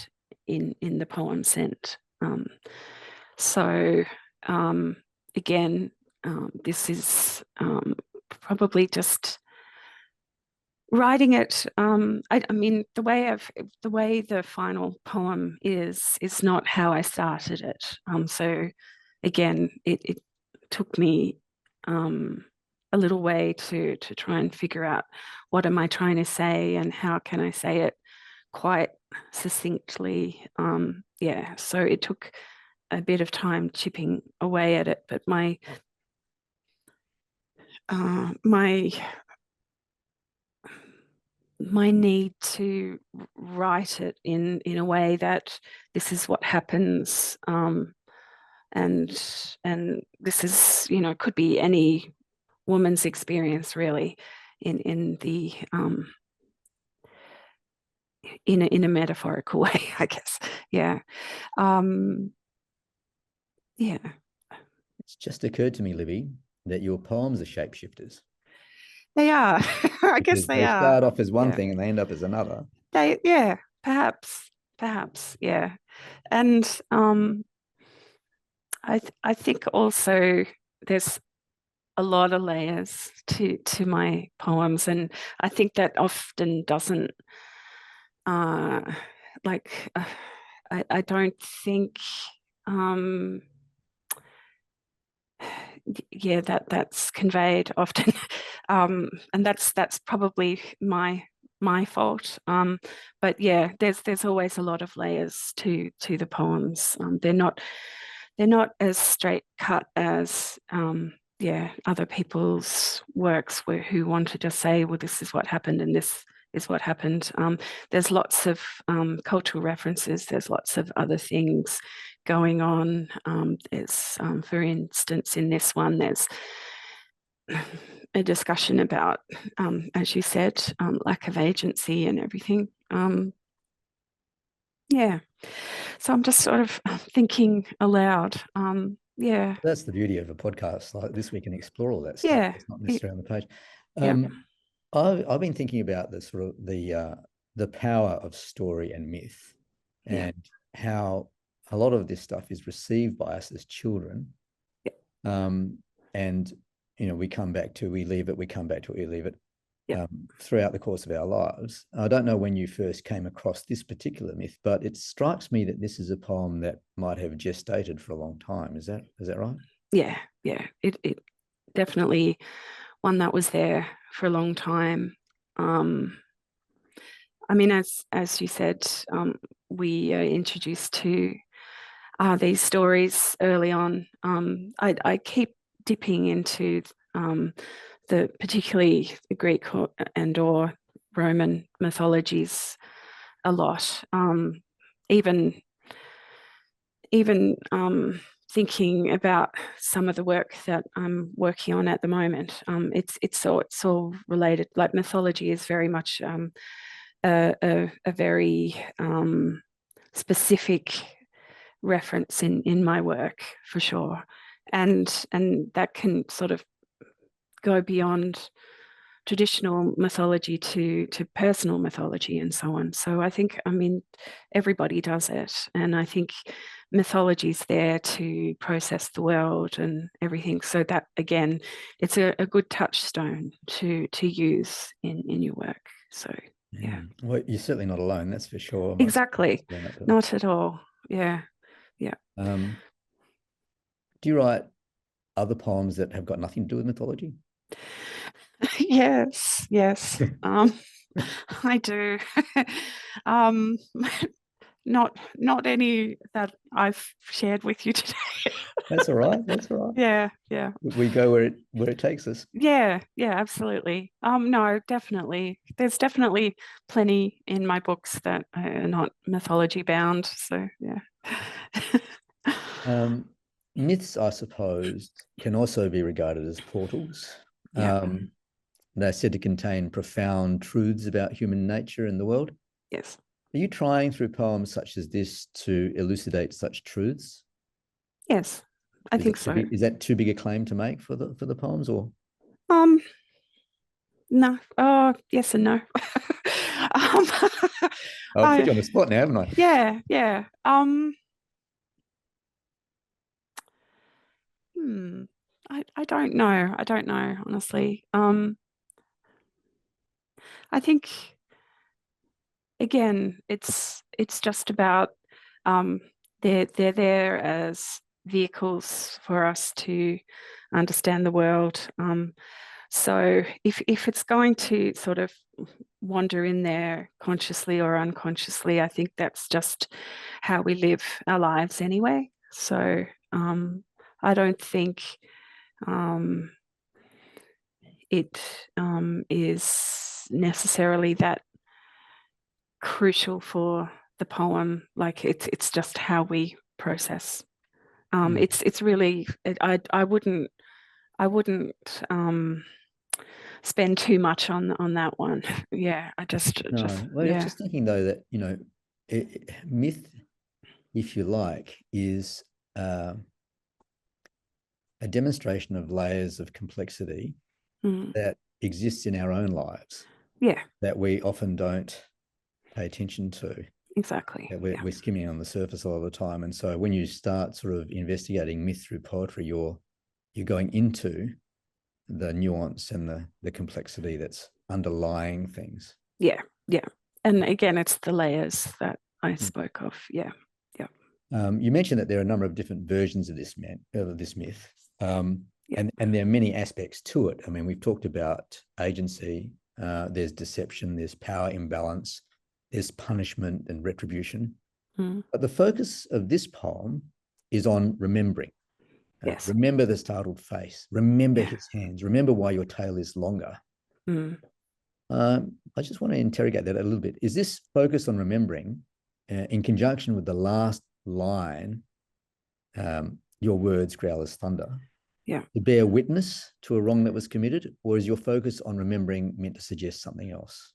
in the poem Scent. So again, this is probably just writing it. I mean, the way the final poem is not how I started it. So again, it took me a little way to try and figure out what am I trying to say and how can I say it quite succinctly. So it took a bit of time chipping away at it, but my my need to write it in a way that this is what happens, and this is, you know, could be any woman's experience really, in the in a metaphorical way, I guess. Yeah. Yeah. It's just occurred to me, Libby, that your poems are shapeshifters. They are. I guess Because they they are. start off as one Yeah. thing and they end up as another. Yeah, perhaps, yeah. And I think also there's a lot of layers to my poems, and I think that often doesn't like I don't think yeah, that's conveyed often. And that's probably my fault. But yeah, there's always a lot of layers to the poems. They're not as straight cut as yeah, other people's works who want to just say, well, this is what happened and this is what happened. There's lots of cultural references. There's lots of other things going on. There's, for instance, in this one, there's a discussion about, as you said, lack of agency and everything. Yeah. So I'm just sort of thinking aloud. Yeah. That's the beauty of a podcast like this. We can explore all that stuff. Yeah. It's not necessarily on the page. Yeah. I've been thinking about the sort of the power of story and myth, and how a lot of this stuff is received by us as children. And you know, we leave it, we come back to it, we leave it, throughout the course of our lives. I don't know when you first came across this particular myth, but it strikes me that this is a poem that might have gestated for a long time. Is that right? Yeah. It definitely one that was there for a long time. I mean, as you said, we are introduced to these stories early on. I keep dipping into the particularly the Greek and or Roman mythologies a lot. Even thinking about some of the work that I'm working on at the moment, it's all related. Like mythology is very much a very specific reference in my work, for sure, and that can sort of go beyond traditional mythology to personal mythology and so on. So I think, I mean, everybody does it, and I think mythology is there to process the world and everything. So that, again, it's a good touchstone to use in your work. So yeah. Well, you're certainly not alone, that's for sure. Exactly. Not at all. Yeah. Do you write other poems that have got nothing to do with mythology? Yes. I do. Not any that I've shared with you today. That's all right. Yeah. We go where it takes us. Yeah, absolutely. No, definitely. There's definitely plenty in my books that are not mythology bound. So yeah. Myths, I suppose, can also be regarded as portals. They're said to contain profound truths about human nature and the world. Yes. Are you trying through poems such as this to elucidate such truths? Yes, I think so. Is that too big a claim to make for the poems, or? No. Oh, yes and no. I'll put you on the spot now, haven't I? Yeah. I don't know. I don't know, honestly. I think, again, it's just about they're there as vehicles for us to understand the world. So if it's going to sort of wander in there consciously or unconsciously, I think that's just how we live our lives anyway. So I don't think it is necessarily that crucial for the poem. Like it's just how we process. It's really, I wouldn't spend too much on that one. Yeah, I just well, yeah. just thinking though that, you know, myth, if you like, is a demonstration of layers of complexity that exists in our own lives. Yeah. That we often don't pay attention to. Exactly. That we're skimming on the surface all the time. And so when you start sort of investigating myth through poetry, you're going into the nuance and the complexity that's underlying things. Yeah. Yeah. And again, it's the layers that I spoke of. Yeah. Yeah. You mentioned that there are a number of different versions of this myth. And there are many aspects to it. I mean, we've talked about agency, there's deception, there's power imbalance, there's punishment and retribution. But the focus of this poem is on remembering. Yes. Remember the startled face. Remember his hands. Remember why your tail is longer. I just want to interrogate that a little bit. Is this focus on remembering in conjunction with the last line, your words growl as thunder, to bear witness to a wrong that was committed, or is your focus on remembering meant to suggest something else?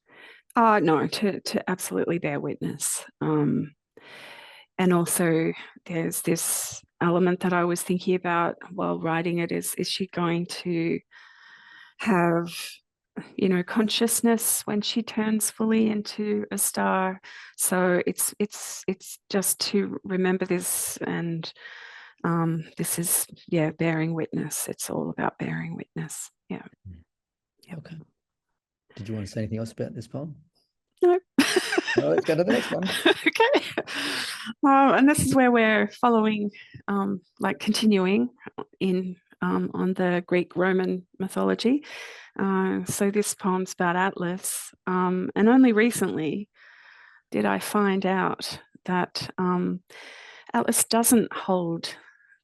No, to absolutely bear witness. And also there's this element that I was thinking about while writing it is she going to have, you know, consciousness when she turns fully into a star? So it's just to remember this, and this is bearing witness. It's all about bearing witness. Yeah. Okay. Did you want to say anything else about this poem? No. Well, let's go to the next one. Okay. And this is where we're following, like continuing in on the Greek Roman mythology. So this poem's about Atlas, and only recently did I find out that Atlas doesn't hold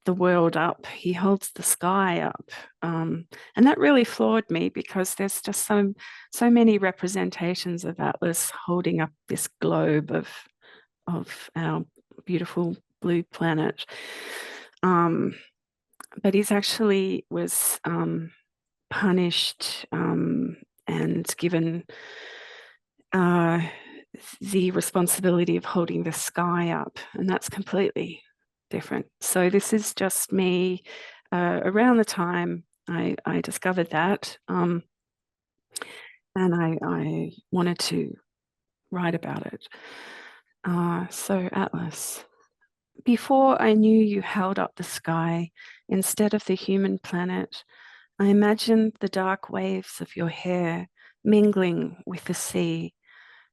the world up, he holds the sky up, and that really floored me, because there's just so many representations of Atlas holding up this globe of our beautiful blue planet, but he's actually was punished and given the responsibility of holding the sky up, and that's completely different. So this is just me around the time I discovered that, and I wanted to write about it. So Atlas, before I knew you held up the sky instead of the human planet, I imagined the dark waves of your hair mingling with the sea,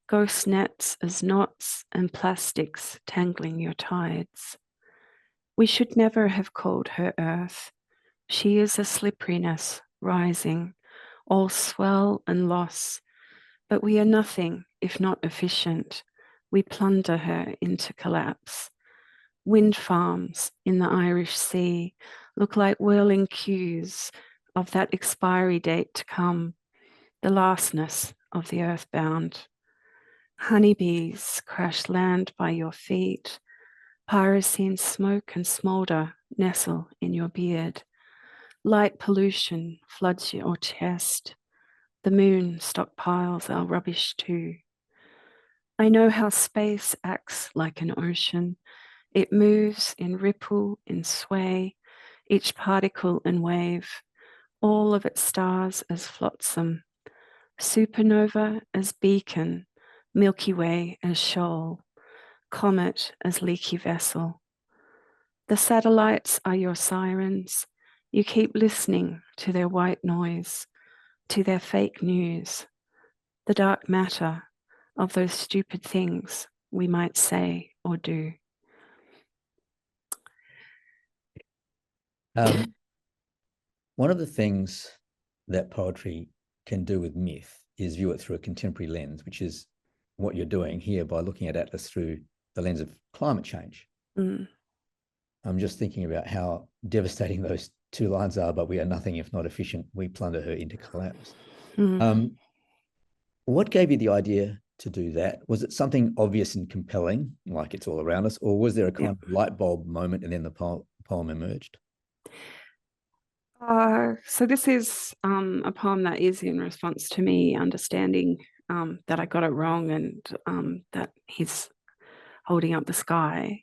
ghost nets as knots and plastics tangling your tides. We should never have called her Earth. She is a slipperiness rising, all swell and loss, but we are nothing if not efficient. We plunder her into collapse. Wind farms in the Irish Sea look like whirling cues of that expiry date to come, the lastness of the earthbound. Honeybees crash land by your feet. Pyrocene smoke and smolder nestle in your beard. Light pollution floods your chest. The moon stockpiles our rubbish too. I know how space acts like an ocean. It moves in ripple, in sway, each particle and wave, all of its stars as flotsam, supernova as beacon, Milky Way as shoal, comet as leaky vessel. The satellites are your sirens. You keep listening to their white noise, to their fake news, the dark matter of those stupid things we might say or do. One of the things that poetry can do with myth is view it through a contemporary lens, which is what you're doing here by looking at Atlas through the lens of climate change. I'm just thinking about how devastating those two lines are, but we are nothing if not efficient. We plunder her into collapse. What gave you the idea to do that? Was it something obvious and compelling, like it's all around us, or was there a kind of light bulb moment and then the poem emerged? So this is a poem that is in response to me understanding that I got it wrong, and that he's holding up the sky.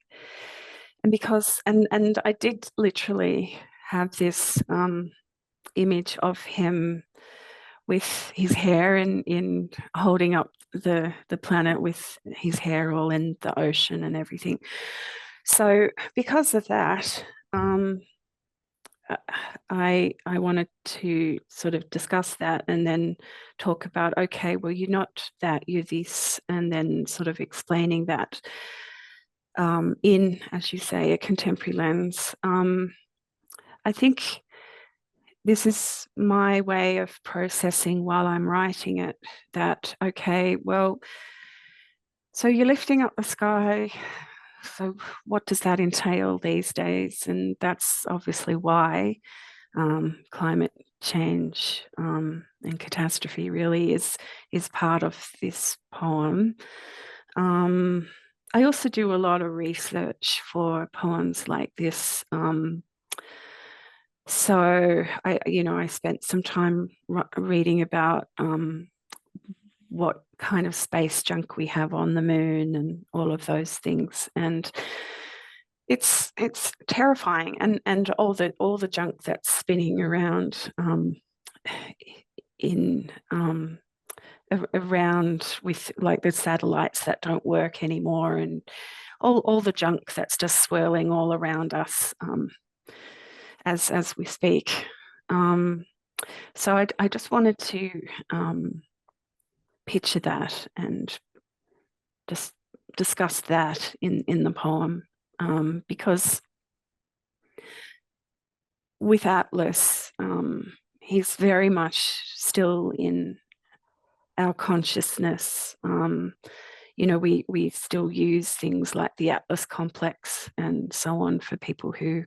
And because, and I did literally have this image of him with his hair in holding up the planet with his hair all in the ocean and everything. So because of that, I wanted to sort of discuss that and then talk about, okay, well, you're not that, you're this, and then sort of explaining that in, as you say, a contemporary lens. I think this is my way of processing while I'm writing it, that, okay, well, so you're lifting up the sky. So what does that entail these days? And that's obviously why climate change and catastrophe really is part of this poem. I also do a lot of research for poems like this. So I spent some time reading about what kind of space junk we have on the moon and all of those things, and it's terrifying, and all the junk that's spinning around in around with like the satellites that don't work anymore, and all the junk that's just swirling all around us as we speak. So I just wanted to picture that and just discuss that in the poem, because with Atlas, he's very much still in our consciousness. We still use things like the Atlas complex and so on for people who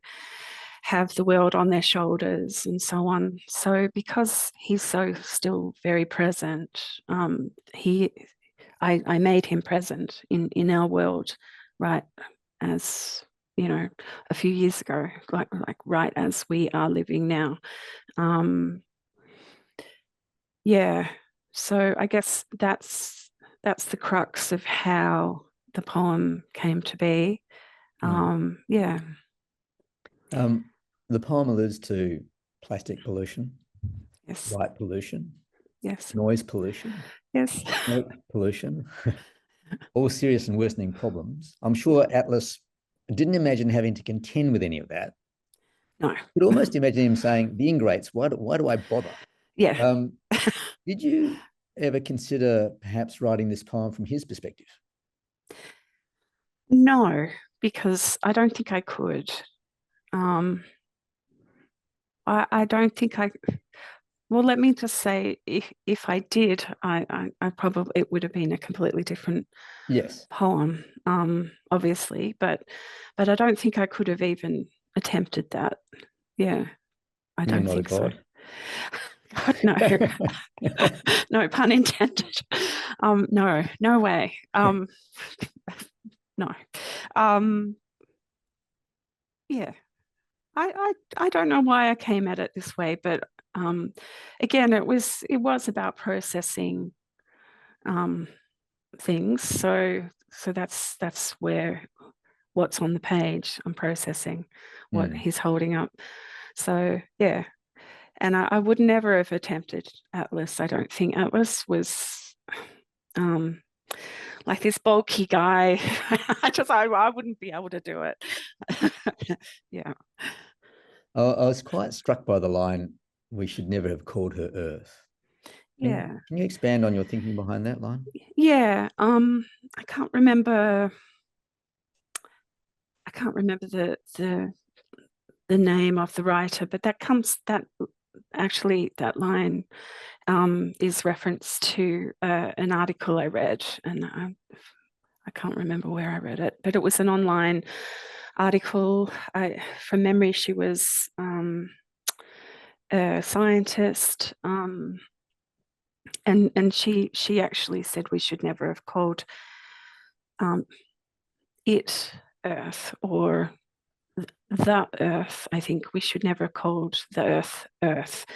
have the world on their shoulders and so on. So because he's so still very present, I made him present in our world, right, as a few years ago, like right as we are living now. Yeah, so I guess that's the crux of how the poem came to be. Yeah. The poem alludes to plastic pollution, Yes. light pollution, Yes. noise pollution, Yes. smoke pollution, all serious and worsening problems. I'm sure Atlas didn't imagine having to contend with any of that. No. You could almost imagine him saying, "The ingrates, why do I bother?" Yeah. Did you ever consider perhaps writing this poem from his perspective? No, because I don't think I could. I don't think I. Well, let me just say, if I did, I probably, it would have been a completely different poem, obviously, but I don't think I could have even attempted that. Yeah, I don't think so. God, no, no pun intended. No way. No. Yeah. I don't know why I came at it this way, but again, it was about processing things. So that's where what's on the page, I'm processing what he's holding up. So yeah, and I would never have attempted Atlas. I don't think Atlas was like this bulky guy. I wouldn't be able to do it. Yeah. I was quite struck by the line, "We should never have called her Earth." Yeah. Can you expand on your thinking behind that line? Yeah. I can't remember the name of the writer, but that line is reference to an article I read, and I can't remember where I read it, but it was an online article. From memory, she was a scientist And she actually said we should never have called it Earth or the Earth. I think we should never have called the Earth Earth.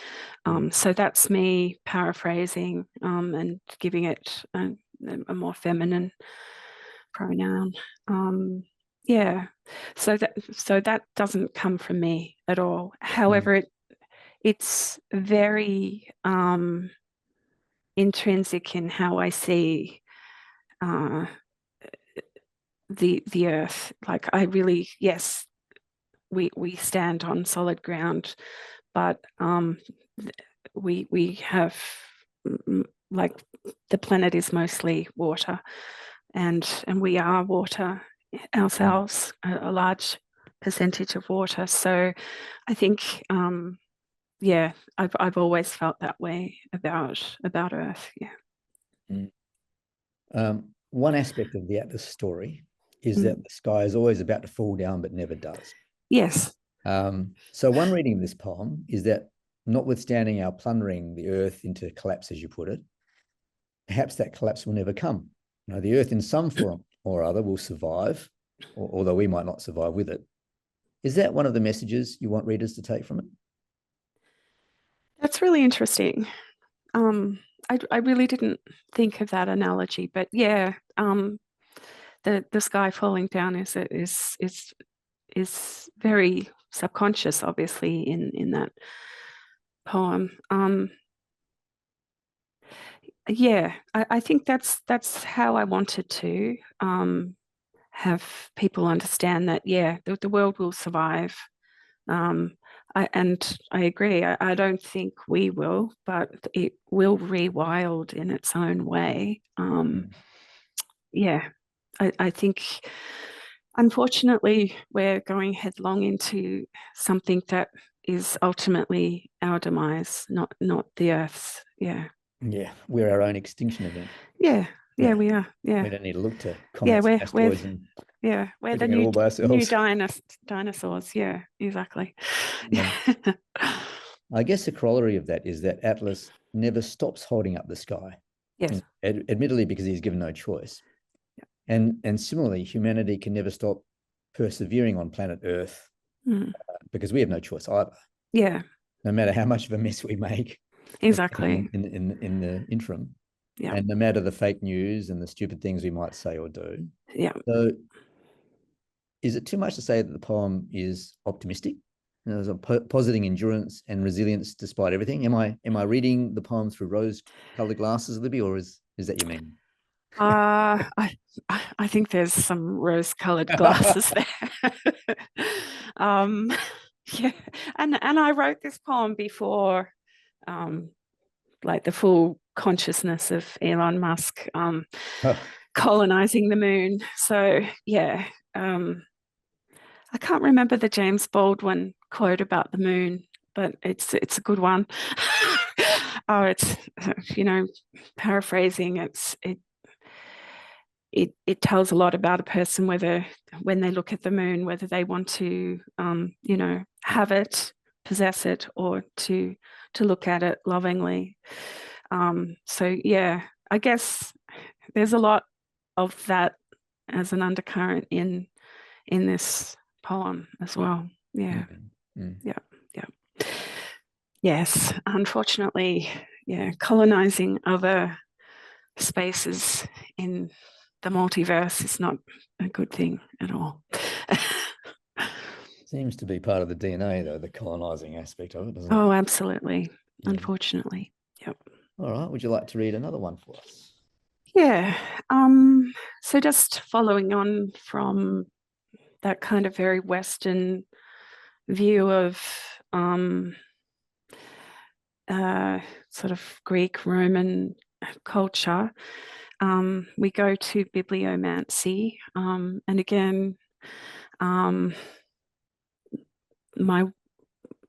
So that's me paraphrasing and giving it a more feminine pronoun. Yeah, so that doesn't come from me at all. However, it's very intrinsic in how I see the earth. Like I really, yes, we stand on solid ground, but we have like the planet is mostly water, and we are water ourselves, a large percentage of water. So I think yeah, I've always felt that way about Earth. Yeah. One aspect of the Atlas story is that the sky is always about to fall down, but never does. Yes. So one reading of this poem is that notwithstanding our plundering the earth into collapse, as you put it, perhaps that collapse will never come. You know, the earth in some form or other will survive, although we might not survive with it. Is that one of the messages you want readers to take from it? That's really interesting. I really didn't think of that analogy, but yeah, the sky falling down is very subconscious, obviously, in that poem. Yeah, I think that's how I wanted to have people understand that, yeah, the world will survive. And I agree. I don't think we will, but it will rewild in its own way. Yeah, I think, unfortunately, we're going headlong into something that is ultimately our demise, not the Earth's. Yeah. Yeah, we're our own extinction event. Yeah, we are. Yeah, we don't need to look to yeah, comets and asteroids and we're the doing it all by new ourselves. dinosaurs. Yeah, exactly. I guess a corollary of that is that Atlas never stops holding up the sky. Yes. Admittedly, because he's given no choice. Yeah. And similarly, humanity can never stop persevering on planet Earth because we have no choice either. Yeah. No matter how much of a mess we make. Exactly. In the interim. Yeah. And no matter the fake news and the stupid things we might say or do. Yeah. So is it too much to say that the poem is optimistic? You know, there's positing endurance and resilience despite everything. Am I reading the poem through rose-colored glasses, Libby, or is that your meaning? I think there's some rose-colored glasses there. Yeah, and I wrote this poem before, like the full consciousness of Elon Musk colonizing the moon. So yeah, I can't remember the James Baldwin quote about the moon, but it's a good one. Oh, it's, you know, paraphrasing. It tells a lot about a person, whether when they look at the moon, whether they want to, you know, have it, possess it, or to look at it lovingly. So yeah, I guess there's a lot of that as an undercurrent in this poem as well. Yeah. Yeah. Yes, unfortunately, yeah, colonizing other spaces in the multiverse is not a good thing at all. Seems to be part of the DNA, though, the colonizing aspect of it, doesn't it? Oh, absolutely. Yeah. Unfortunately. Yep. All right. Would you like to read another one for us? Yeah. So just following on from that kind of very Western view of sort of Greek, Roman culture, we go to bibliomancy. And again, my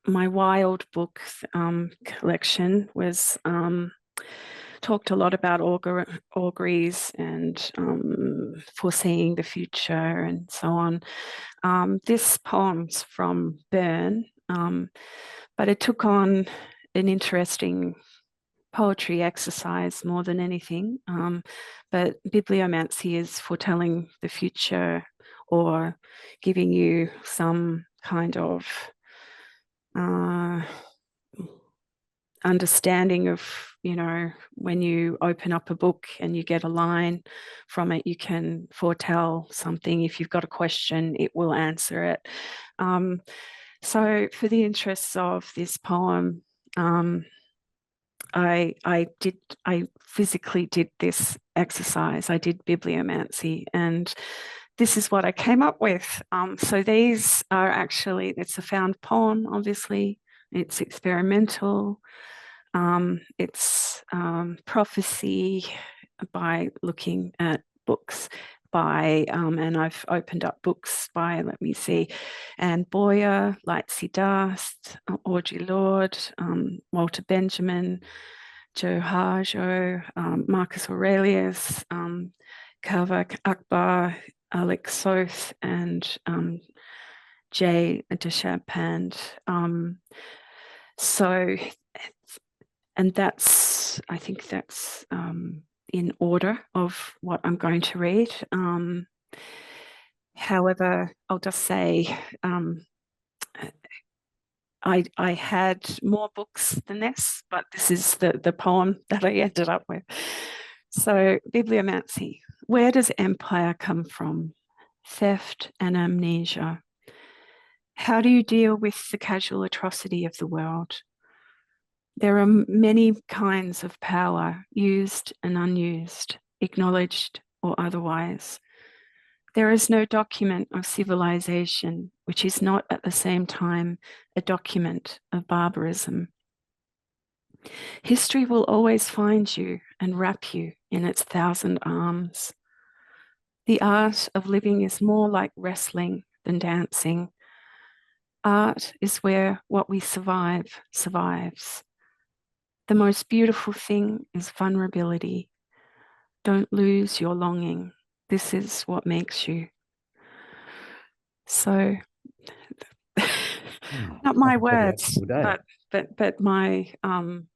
wild book collection was talked a lot about auguries and foreseeing the future and so on. This poem's from Byrne, but it took on an interesting poetry exercise more than anything. But bibliomancy is foretelling the future or giving you some kind of understanding of, you know, when you open up a book and you get a line from it, you can foretell something. If you've got a question, it will answer it. So for the interests of this poem, I physically did this exercise. I did bibliomancy, and this is what I came up with. So these are actually, it's a found poem, obviously. It's experimental. It's prophecy by looking at books by, and I've opened up books by, let me see, Anne Boyer, Lightsey Dust, Audre Lorde, Walter Benjamin, Joe Harjo, Marcus Aurelius, Kavak Akbar, Alex Soth, and Jay Deschamps. So, and that's, I think that's in order of what I'm going to read. However, I'll just say I had more books than this, but this is the poem that I ended up with. So, bibliomancy. Where does empire come from? Theft and amnesia. How do you deal with the casual atrocity of the world? There are many kinds of power, used and unused, acknowledged or otherwise. There is no document of civilization which is not at the same time a document of barbarism. History will always find you and wrap you in its 1,000 arms. The art of living is more like wrestling than dancing. Art is where what we survive survives. The most beautiful thing is vulnerability. Don't lose your longing. This is what makes you. So, not my words, but my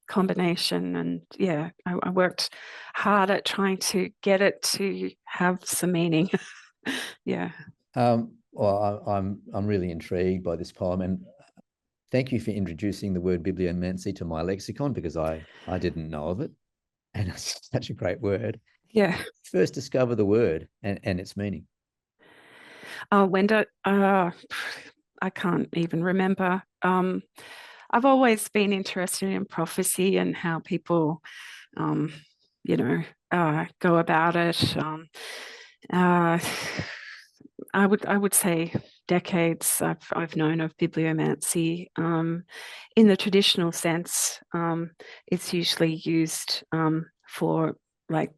combination. And yeah, I worked hard at trying to get it to have some meaning. Yeah. Well, I'm really intrigued by this poem, and thank you for introducing the word bibliomancy to my lexicon, because I didn't know of it, and it's such a great word. Yeah. First discover the word and its meaning. When did I can't even remember. I've always been interested in prophecy and how people, you know, go about it. I would say decades I've known of bibliomancy. In the traditional sense, it's usually used for like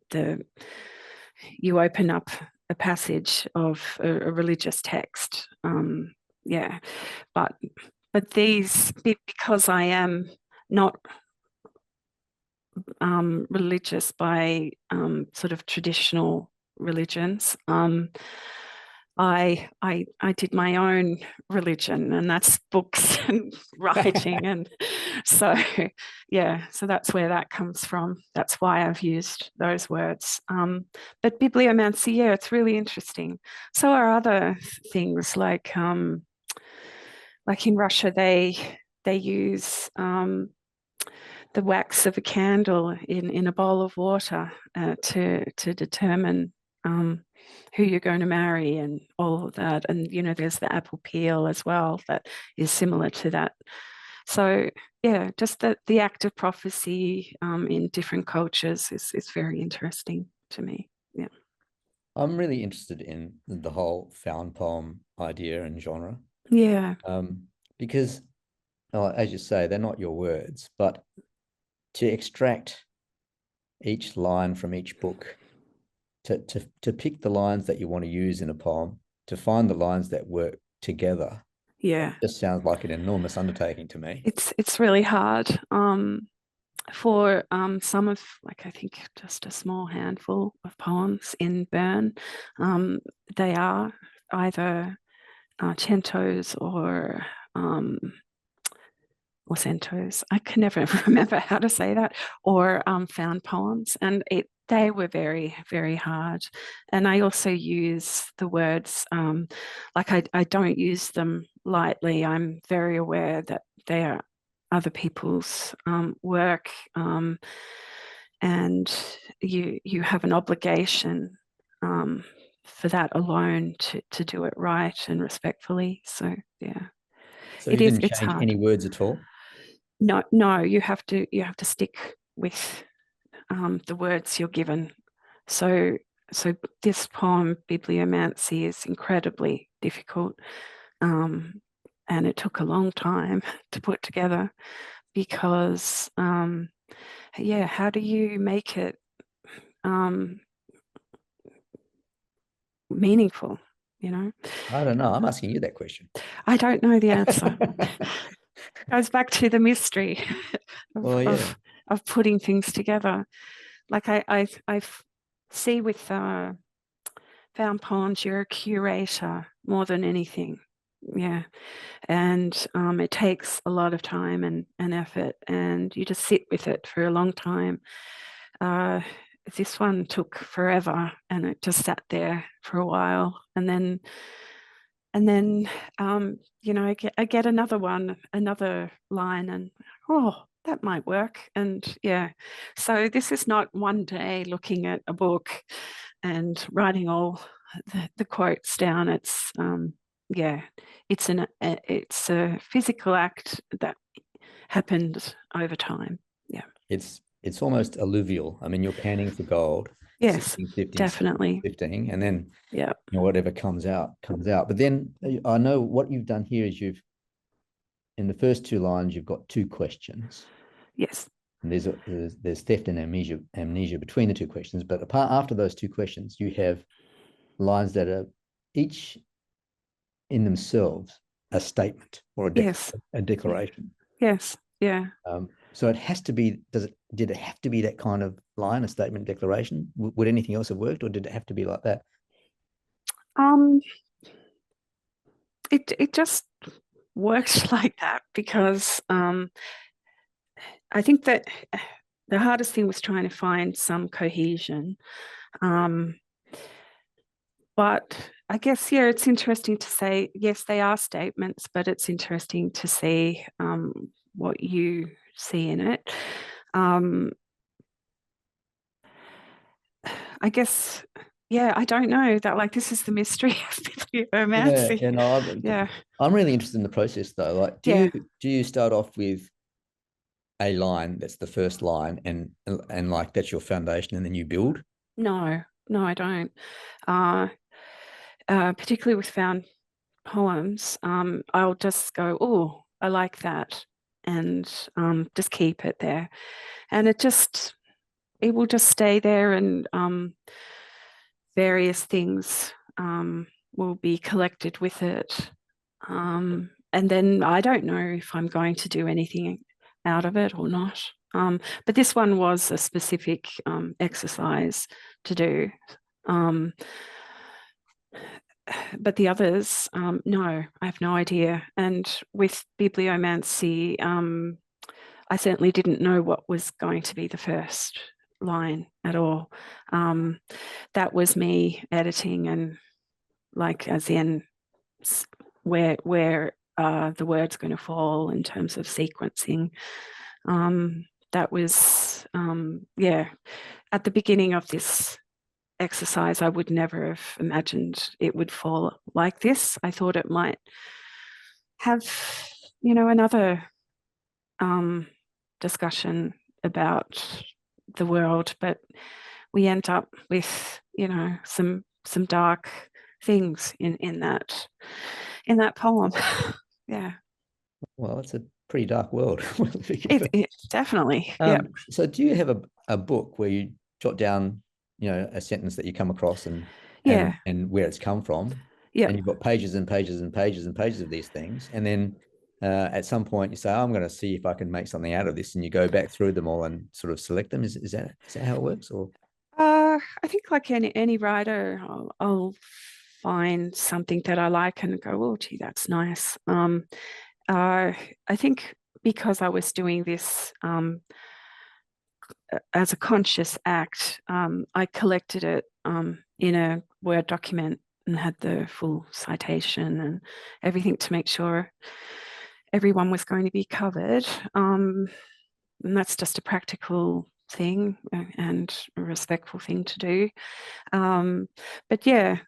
you open up a passage of a religious text. Yeah, but these, because I am not religious by sort of traditional religions, I did my own religion, and that's books and writing, and so yeah, so that's where that comes from. That's why I've used those words. But bibliomancy, yeah, it's really interesting. So are other things like in Russia, they use the wax of a candle in a bowl of water to determine who you're going to marry and all of that. And, you know, there's the apple peel as well that is similar to that. So, yeah, just the act of prophecy in different cultures is very interesting to me. Yeah. I'm really interested in the whole found poem idea and genre. Yeah. Because, as you say, they're not your words, but to extract each line from each book, to pick the lines that you want to use in a poem, to find the lines that work together. Yeah. Just sounds like an enormous undertaking to me. It's really hard. For some of, like, I think just a small handful of poems in Bern, they are either centos or or centos. I can never remember how to say that, or found poems. And they were very, very hard. And I also use the words, like I don't use them lightly. I'm very aware that they are other people's work, and you have an obligation for that alone to do it right and respectfully. So yeah, So you didn't it's change hard. any words at all? No, you have to stick with the words you're given. So this poem, Bibliomancy, is incredibly difficult, and it took a long time to put together because, yeah, how do you make it meaningful? You know, I don't know. I'm asking you that question. I don't know the answer. Goes back to the mystery Well, yeah. of putting things together. Like I see with found poems, you're a curator more than anything. Yeah. And it takes a lot of time and effort, and you just sit with it for a long time. This one took forever, and it just sat there for a while, and then you know, I get another line, and oh, that might work. And yeah, so this is not one day looking at a book and writing all the quotes down. It's yeah, it's a physical act that happened over time. Yeah. It's almost alluvial. I mean, you're panning for gold, Yes, 16, 15, definitely. 15, and then Yeah. whatever comes out comes out. But then I know what you've done here is in the first two lines you've got two questions. Yes. And there's theft and amnesia between the two questions. But apart after those two questions, you have lines that are each in themselves a statement or a declaration. Yes. Yeah. So it has to be. Did it have to be that kind of line, a statement, declaration? Would anything else have worked, or did it have to be like that? It just worked like that because I think that the hardest thing was trying to find some cohesion. But I guess, yeah, it's interesting to say, yes, they are statements, but it's interesting to see what you see in it. I guess, yeah, I don't know that, like, this is the mystery of bibliomancy. Yeah, and Yeah. I'm really interested in the process though. Like, do you start off with a line that's the first line and like that's your foundation, and then you build? No, I don't. Particularly with found poems, I'll just go, oh, I like that, and just keep it there, and it will just stay there, and various things will be collected with it, and then I don't know if I'm going to do anything out of it or not. But this one was a specific exercise to do. But the others, no, I have no idea. And with bibliomancy, I certainly didn't know what was going to be the first line at all. That was me editing, and like, as in where the word's going to fall in terms of sequencing. That was yeah, at the beginning of this exercise, I would never have imagined it would fall like this. I thought it might have, another discussion about the world, but we end up with, some dark things in that poem. Yeah. Well, it's a pretty dark world. It definitely. Yeah. So do you have a book where you jot down, a sentence that you come across and where it's come from? Yeah. And you've got pages and pages and pages and pages of these things. And then at some point you say, I'm going to see if I can make something out of this. And you go back through them all and sort of select them. Is that how it works? Or I think, like any writer, I'll find something that I like and go, oh, gee, that's nice. I think because I was doing this as a conscious act, I collected it in a Word document and had the full citation and everything to make sure everyone was going to be covered. And that's just a practical thing and a respectful thing to do. But yeah,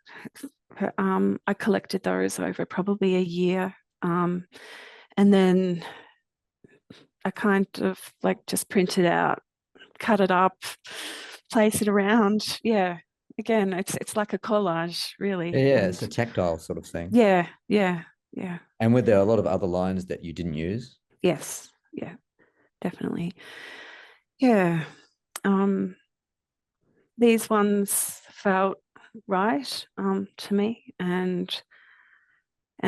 I collected those over probably a year. And then I kind of like just printed out, cut it up, place it around. Yeah. Again, it's like a collage, really. Yeah, And it's a tactile sort of thing. yeah. And were there a lot of other lines that you didn't use? Yes. Yeah, definitely. Yeah. These ones felt right to me, and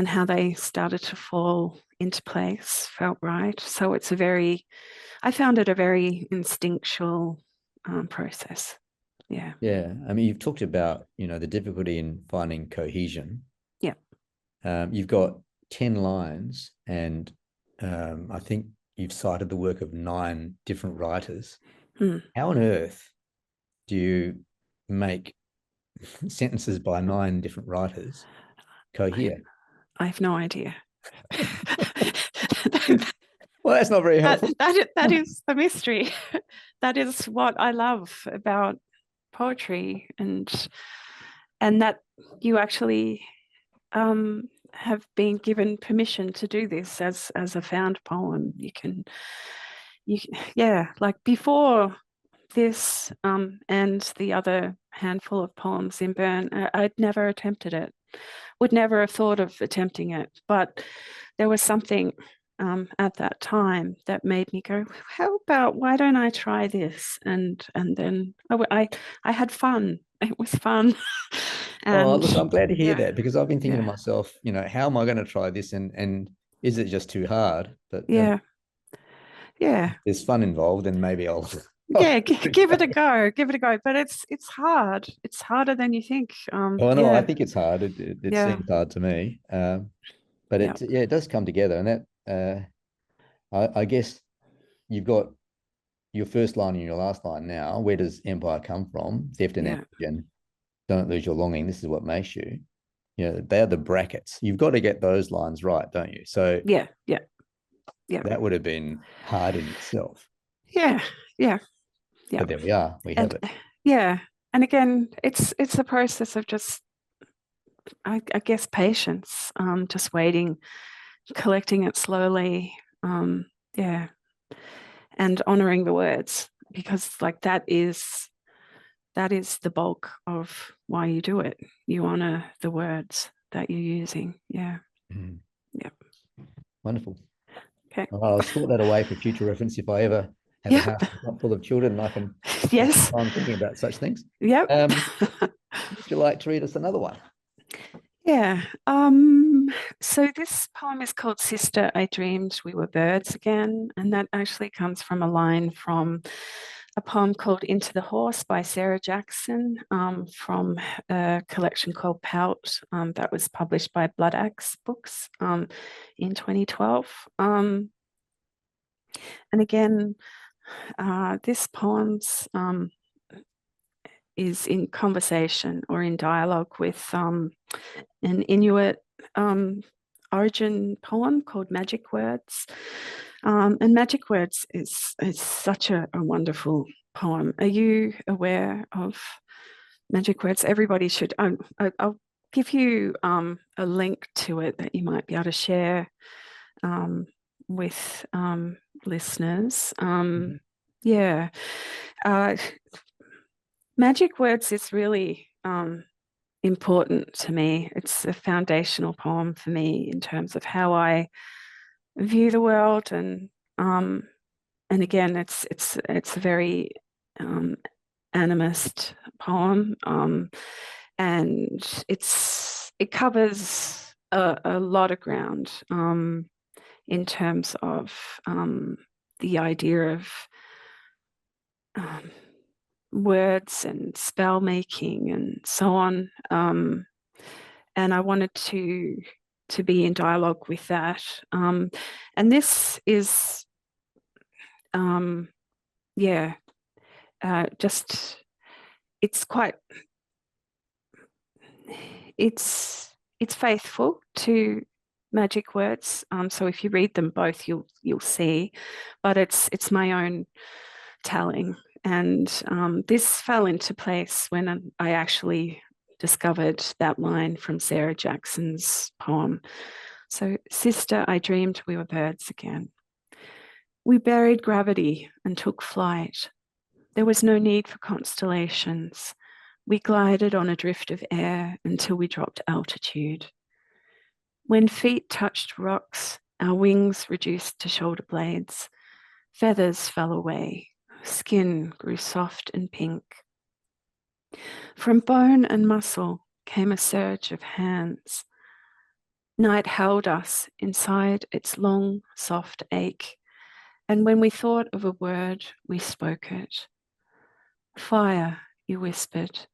how they started to fall into place felt right. So I found it a very instinctual process. Yeah. Yeah. I mean, you've talked about, the difficulty in finding cohesion. Yeah. You've got 10 lines, and I think you've cited the work of 9 different writers. How on earth do you make sentences by 9 different writers cohere? I have no idea. Well, that's not very helpful. That is the mystery. That is what I love about poetry, and that you actually have been given permission to do this as a found poem. Like before this and the other handful of poems in Burn, I'd never attempted it, would never have thought of attempting it, but there was something at that time that made me go, why don't I try this? And then I had fun. It was fun. And look, I'm glad to hear yeah, that, because I've been thinking to myself, how am I going to try this, and is it just too hard? But yeah, there's fun involved, and maybe I'll yeah, give it a go. Give it a go. But it's hard. It's harder than you think. Oh no, I think it's hard. It Yeah. seems hard to me. But Yeah. it does come together, and that I guess you've got your first line and your last line now. Where does empire come from? Theft and ambition. Don't lose your longing. This is what makes you. They're the brackets. You've got to get those lines right, don't you? So yeah. that would have been hard in itself. Yeah. But there we are. We have it. Yeah. And again, it's a process of just, I guess, patience, just waiting, collecting it slowly. Yeah. And honoring the words, because like that is the bulk of why you do it. You honor the words that you're using. Yeah. Mm. Yeah. Wonderful. Okay. Well, I'll store that away for future reference if I ever have a house full of children, and I can yes. I'm thinking about such things. Yep. Would you like to read us another one? Yeah. So this poem is called Sister, I Dreamed We Were Birds Again. And that actually comes from a line from a poem called Into the Horse by Sarah Jackson, from a collection called Pout, that was published by Blood Axe Books in 2012. And again, this poem's is in conversation or in dialogue with an Inuit origin poem called Magic Words. And Magic Words is such a wonderful poem. Are you aware of Magic Words? Everybody should. I'll give you a link to it that you might be able to share with listeners. Yeah. Magic Words is really important to me. It's a foundational poem for me in terms of how I view the world, and again, it's a very animist poem, and it covers a lot of ground in terms of the idea of words and spell making and so on. And I wanted to to be in dialogue with that. And this is, just, it's quite, it's faithful to magic words. So if you read them both, you'll see, but it's my own telling. And this fell into place when I actually discovered that line from Sarah Jackson's poem. So, sister, I dreamed we were birds again. We buried gravity and took flight. There was no need for constellations. We glided on a drift of air until we dropped altitude. When feet touched rocks, our wings reduced to shoulder blades. Feathers fell away. Skin grew soft and pink. From bone and muscle came a surge of hands. Night held us inside its long, soft ache, and when we thought of a word, we spoke it. Fire, you whispered,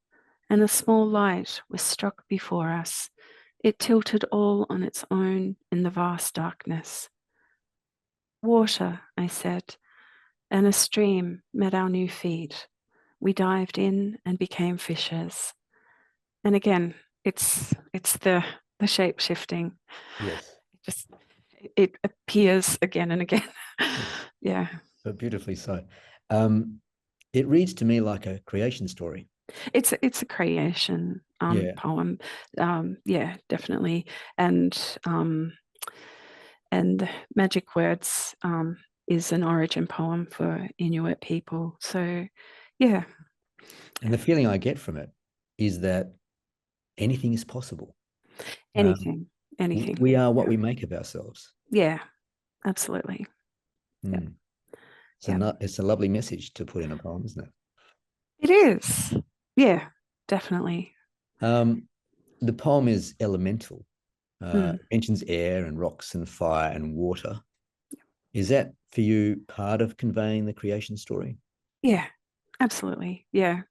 and a small light was struck before us. It tilted all on its own in the vast darkness. Water, I said, and a stream met our new feet. We dived in and became fishers. And again, it's the shape shifting. Yes. It appears again and again. Yeah. But beautifully so. It reads to me like a creation story. It's a creation poem. Yeah, definitely. And Magic Words is an origin poem for Inuit people. So yeah. And the feeling I get from it is that anything is possible. Anything. We are what we make of ourselves. Yeah, absolutely. Yeah. It's a lovely message to put in a poem, isn't it? It is. Yeah, definitely. The poem is elemental. It mentions air and rocks and fire and water. Is that for you part of conveying the creation story? Yeah, absolutely. Yeah.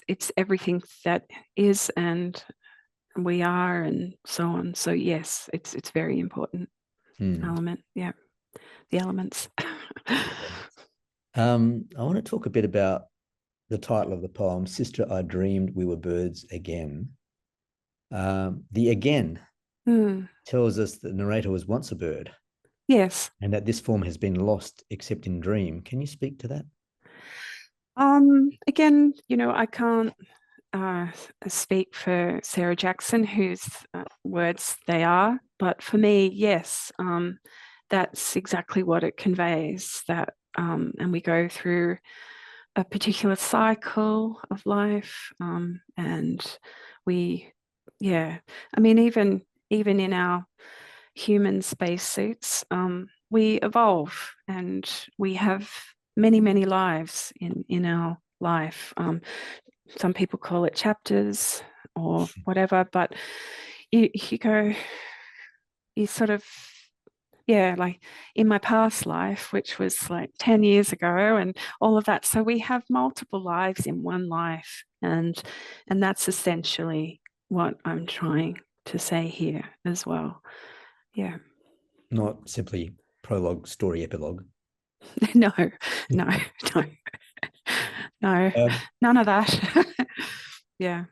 It's everything that is and we are and so on. So yes, it's very important element. Yeah, the elements. I want to talk a bit about the title of the poem, Sister, I Dreamed We Were Birds Again. The again tells us that the narrator was once a bird. Yes. And that this form has been lost except in dream. Can you speak to that? Again, I can't speak for Sarah Jackson, whose words they are, but for me, yes, that's exactly what it conveys. That, and we go through a particular cycle of life, and we, I mean, even in our human spacesuits, we evolve and we have many lives in our life. Some people call it chapters or whatever, but you go, you sort of, like in my past life, which was like 10 years ago and all of that. So we have multiple lives in one life. And that's essentially what I'm trying to say here as well. Yeah. Not simply prologue, story, epilogue. No, none of that. Yeah.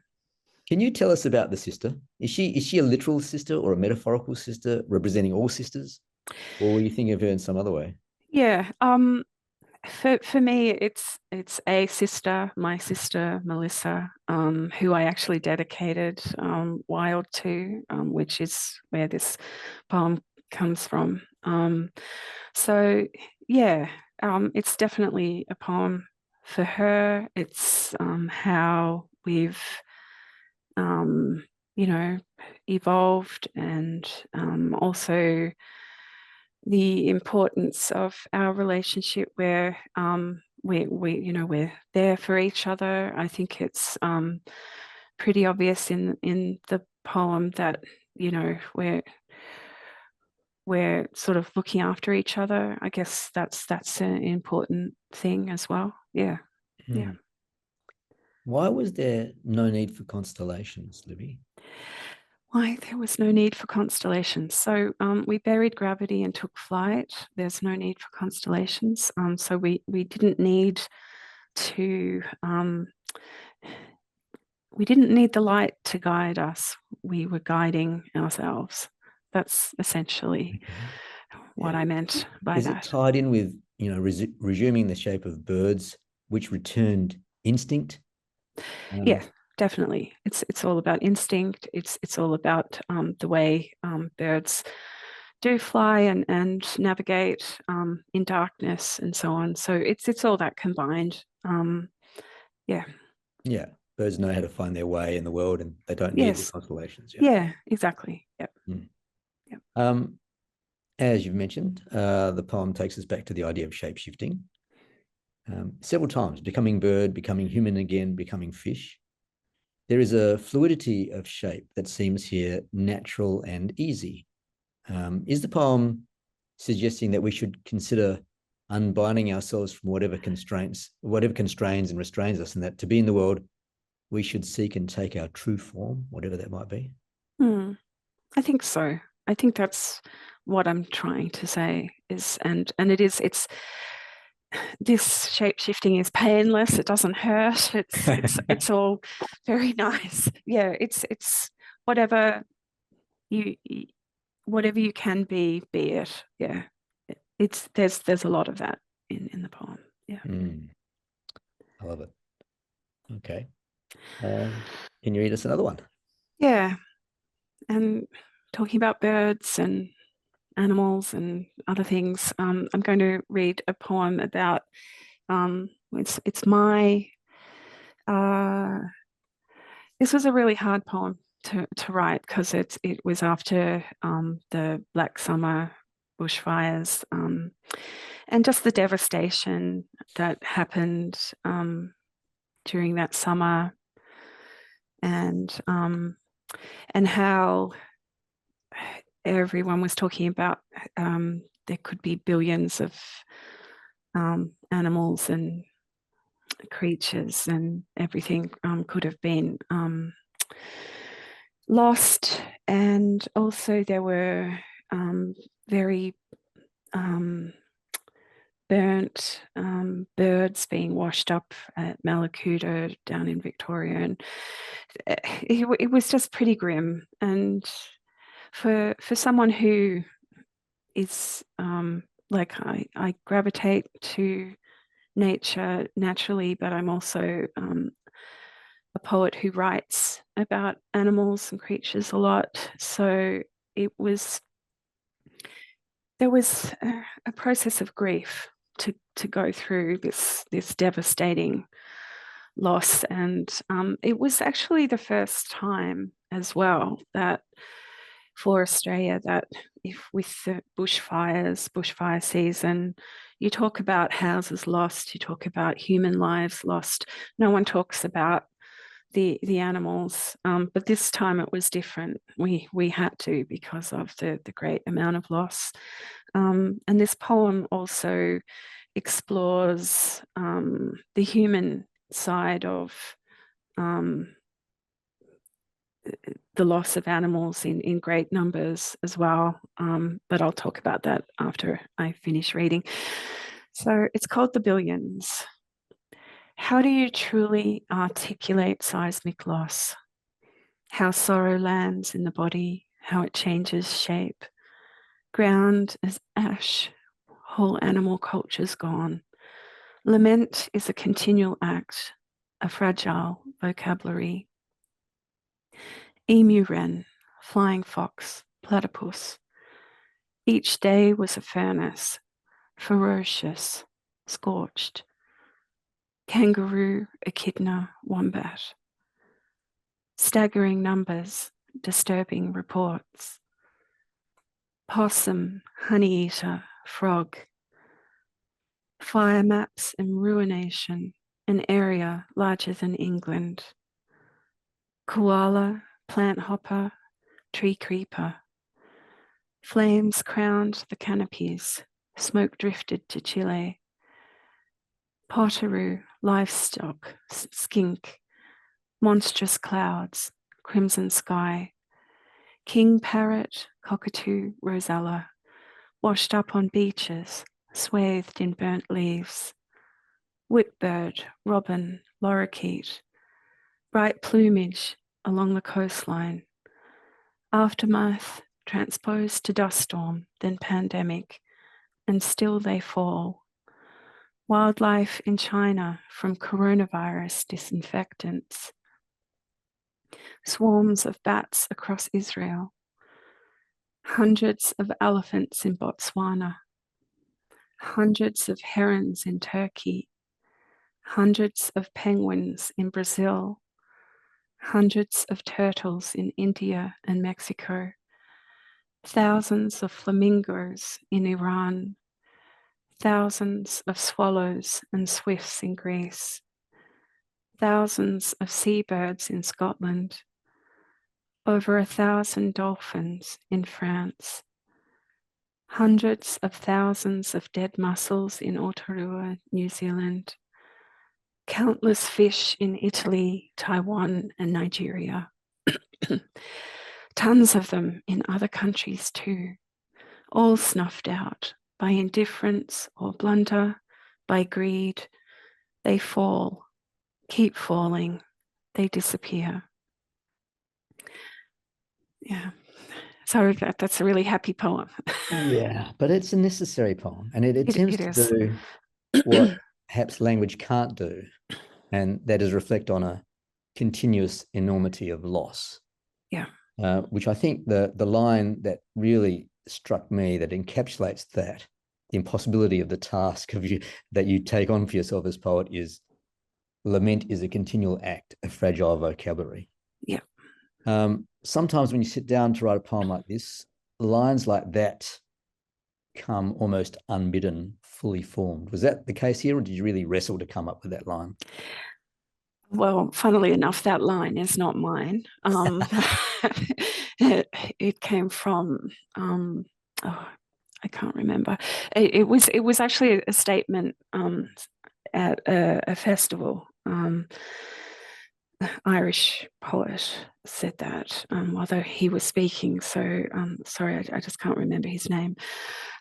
Can you tell us about the sister? Is she a literal sister or a metaphorical sister representing all sisters? Or were you thinking of her in some other way? Yeah. For me, it's a sister, my sister Melissa, who I actually dedicated Wild to, which is where this poem comes from. So yeah, it's definitely a poem for her. It's how we've evolved, and also the importance of our relationship where we're there for each other. I think it's pretty obvious in the poem that we're sort of looking after each other. I guess that's an important thing as well. Yeah. Yeah. Why was there no need for constellations, Libby? Why there was no need for constellations. So we buried gravity and took flight. There's no need for constellations. So we didn't need to, we didn't need the light to guide us. We were guiding ourselves. That's essentially what I meant by Is that. it tied in with, resuming the shape of birds, which returned instinct? Yeah, definitely. It's all about instinct. It's all about the way birds do fly and navigate in darkness and so on. So it's all that combined. Yeah. Yeah. Birds know how to find their way in the world, and they don't need the Yes. constellations. Yeah, exactly. Yep. Yep. As you've mentioned, the poem takes us back to the idea of shape-shifting. Several times, becoming bird, becoming human again, becoming fish. There is a fluidity of shape that seems here natural and easy. Is the poem suggesting that we should consider unbinding ourselves from whatever constrains and restrains us, and that to be in the world, we should seek and take our true form, whatever that might be? I think so. I think that's what I'm trying to say is, and it's this shape shifting is painless. It doesn't hurt. It's all very nice. Yeah, it's whatever you can be it. Yeah, there's a lot of that in the poem. Yeah. I love it. Okay. Can you read us another one? Yeah, and talking about birds and animals and other things, I'm going to read a poem about. It's my. This was a really hard poem to write because it was after the Black Summer bushfires and just the devastation that happened during that summer, and how everyone was talking about there could be billions of animals and creatures, and everything could have been lost. And also there were very burnt birds being washed up at Malakuta down in Victorian. It was just pretty grim. And for someone who is like I gravitate to nature naturally, but I'm also a poet who writes about animals and creatures a lot. So there was a process of grief to go through this devastating loss, and it was actually the first time as well that for Australia that if with the bushfire season, you talk about houses lost, you talk about human lives lost. No one talks about the animals, but this time it was different. We had to, because of the great amount of loss. And this poem also explores the human side of the loss of animals in great numbers as well. But I'll talk about that after I finish reading. So it's called The Billions. How do you truly articulate seismic loss? How sorrow lands in the body, how it changes shape. Ground as ash, whole animal culture's gone. Lament is a continual act, a fragile vocabulary. Emu wren, flying fox, platypus. Each day was a furnace, ferocious, scorched. Kangaroo, echidna, wombat. Staggering numbers, disturbing reports. Possum, honey-eater, frog. Fire maps and ruination, an area larger than England. Koala, plant hopper, tree creeper. Flames crowned the canopies, smoke drifted to Chile. Potteroo, livestock, skink, monstrous clouds, crimson sky, king parrot, cockatoo, rosella, washed up on beaches, swathed in burnt leaves, whitbird, robin, lorikeet, bright plumage along the coastline, aftermath transposed to dust storm, then pandemic, and still they fall. Wildlife in China from coronavirus disinfectants, swarms of bats across Israel, hundreds of elephants in Botswana, hundreds of herons in Turkey, hundreds of penguins in Brazil, hundreds of turtles in India and Mexico, thousands of flamingos in Iran, thousands of swallows and swifts in Greece, thousands of seabirds in Scotland, over 1,000 dolphins in France, hundreds of thousands of dead mussels in Aotearoa, New Zealand, countless fish in Italy, Taiwan, and Nigeria. Tons of them in other countries too, all snuffed out by indifference or blunder, by greed. They fall, keep falling, they disappear. Yeah, so that's a really happy poem. Yeah, but it's a necessary poem, and it attempts It to is. do what perhaps language can't do, and that is reflect on a continuous enormity of loss. Yeah. Which I think the line that really struck me, that encapsulates that, the impossibility of the task of you that you take on for yourself as poet, is lament is a continual act of fragile vocabulary. Yeah. Sometimes when you sit down to write a poem like this, lines like that come almost unbidden, fully formed. Was that the case here, or did you really wrestle to come up with that line? Well, funnily enough, that line is not mine. It came from, I can't remember. It was actually a statement at a festival. Irish poet said that, although he was speaking. So sorry, I just can't remember his name.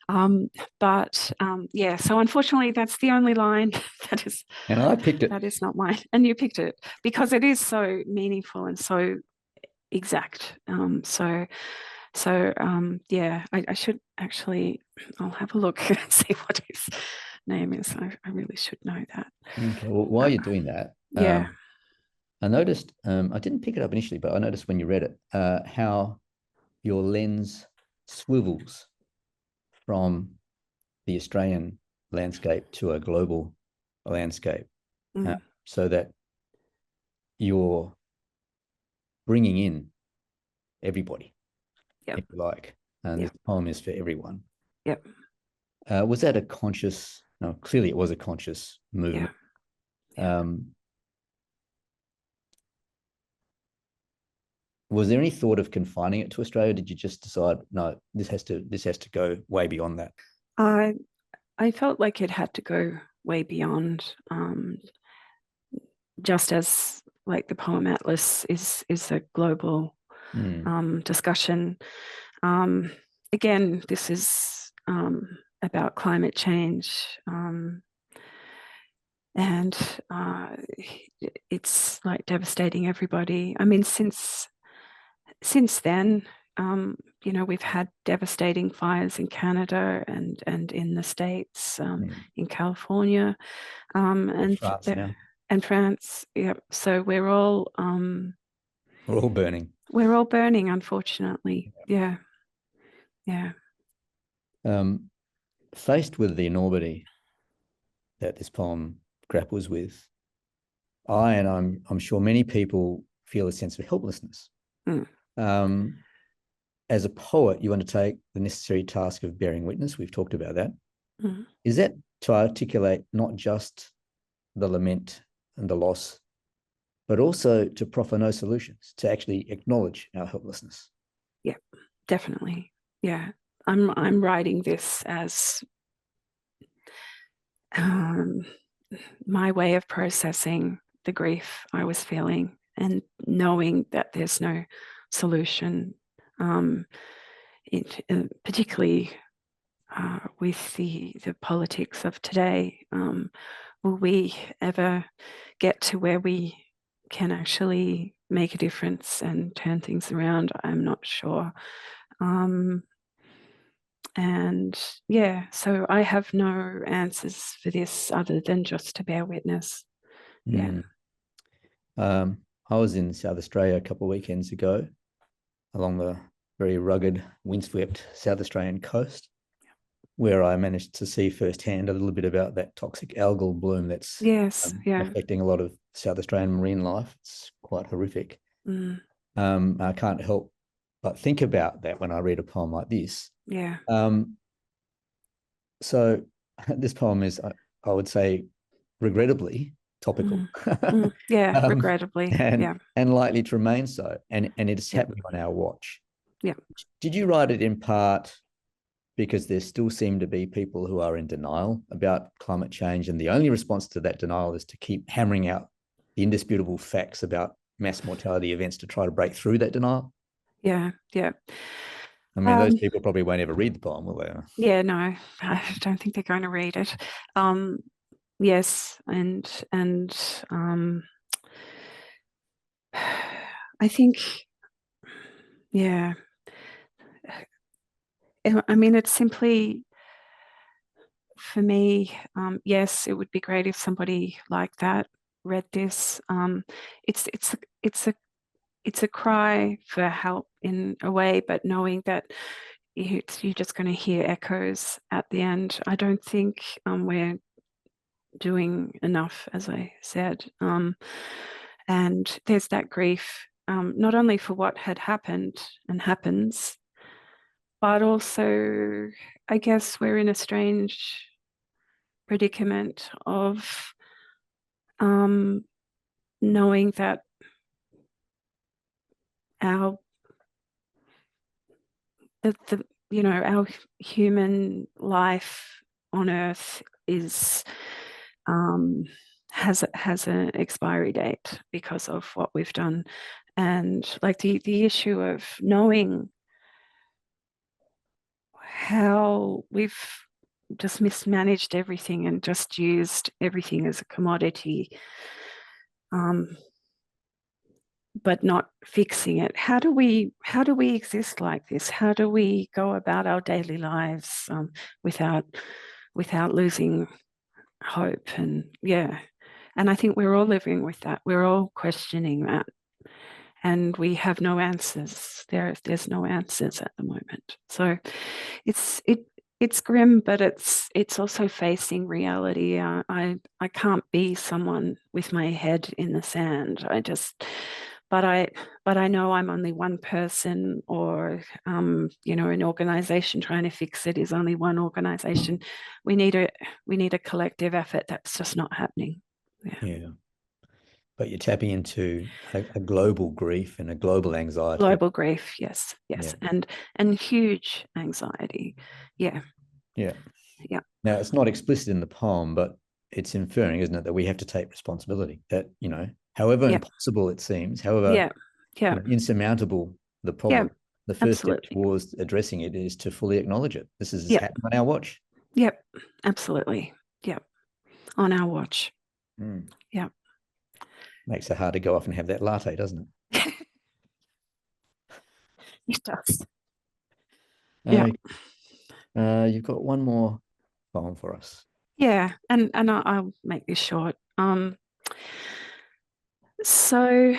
Yeah, so unfortunately, that's the only line that is. And I picked it. That is not mine, and you picked it because it is so meaningful and so exact. Yeah, I should actually. I'll have a look and see what his name is. I really should know that. Okay. Well, while you're doing that, yeah. I noticed, I didn't pick it up initially, but I noticed when you read it, how your lens swivels from the Australian landscape to a global landscape, so that you're bringing in everybody, if you like. And this poem is for everyone. Yep. Was that a conscious, no, clearly it was a conscious movement. Yeah. Was there any thought of confining it to Australia? Did you just decide, no, this has to go way beyond that? I felt like it had to go way beyond, just as like the poem Atlas is a global discussion. Again, this is about climate change, and it's like devastating everybody. I mean, since then, we've had devastating fires in Canada and in the States, in California, and France now. And France. Yeah, so we're all burning. We're all burning, unfortunately. Yeah. Faced with the enormity that this poem grapples with, I'm sure many people feel a sense of helplessness. As a poet, you undertake the necessary task of bearing witness. We've talked about that. Is that to articulate not just the lament and the loss, but also to proffer no solutions, to actually acknowledge our helplessness? Yeah, definitely. Yeah, I'm writing this as my way of processing the grief I was feeling knowing that there's no solution, particularly with the politics of today. Will we ever get to where we can actually make a difference and turn things around? I'm not sure. And yeah, so I have no answers for this other than just to bear witness. Yeah. I was in South Australia a couple of weekends ago along the very rugged, windswept South Australian coast, where I managed to see firsthand a little bit about that toxic algal bloom that's affecting a lot of South Australian marine life. It's quite horrific. I can't help but think about that when I read a poem like this. Yeah. So this poem is, I would say, regrettably topical. Yeah, regrettably. And likely to remain so. And it's happening on our watch. Yeah. Did you write it in part because there still seem to be people who are in denial about climate change, and the only response to that denial is to keep hammering out the indisputable facts about mass mortality events to try to break through that denial? Yeah. I mean, those people probably won't ever read the poem, will they? Yeah, no, I don't think they're going to read it. Yes, and I think, yeah, I mean, it's simply, for me, yes, it would be great if somebody like that read this. It's a cry for help in a way, but knowing that you're just going to hear echoes at the end. I don't think we're doing enough, as I said. And there's that grief, not only for what had happened and happens, but also, I guess we're in a strange predicament of knowing that our our human life on Earth is has an expiry date because of what we've done, and like the issue of knowing how we've just mismanaged everything and just used everything as a commodity, but not fixing it. How do we exist like this? How do we go about our daily lives without losing hope? And and I think we're all living with that. We're all questioning that, and we have no answers. There's no answers at the moment. So it's grim, but it's also facing reality. I can't be someone with my head in the sand. But I know I'm only one person, or an organization trying to fix it is only one organization. We need a collective effort. That's just not happening. Yeah. But you're tapping into a global grief and a global anxiety. Global grief, yes, yeah. and huge anxiety. Yeah. Now, it's not explicit in the poem, but it's inferring, isn't it, that we have to take responsibility. That, however impossible it seems, however insurmountable the problem, the first step towards addressing it is to fully acknowledge it. This is happening on our watch. Yep, absolutely. Yep, on our watch. Yep. Makes it hard to go off and have that latte, doesn't it? It does. You've got one more poem for us. Yeah, and I'll make this short. So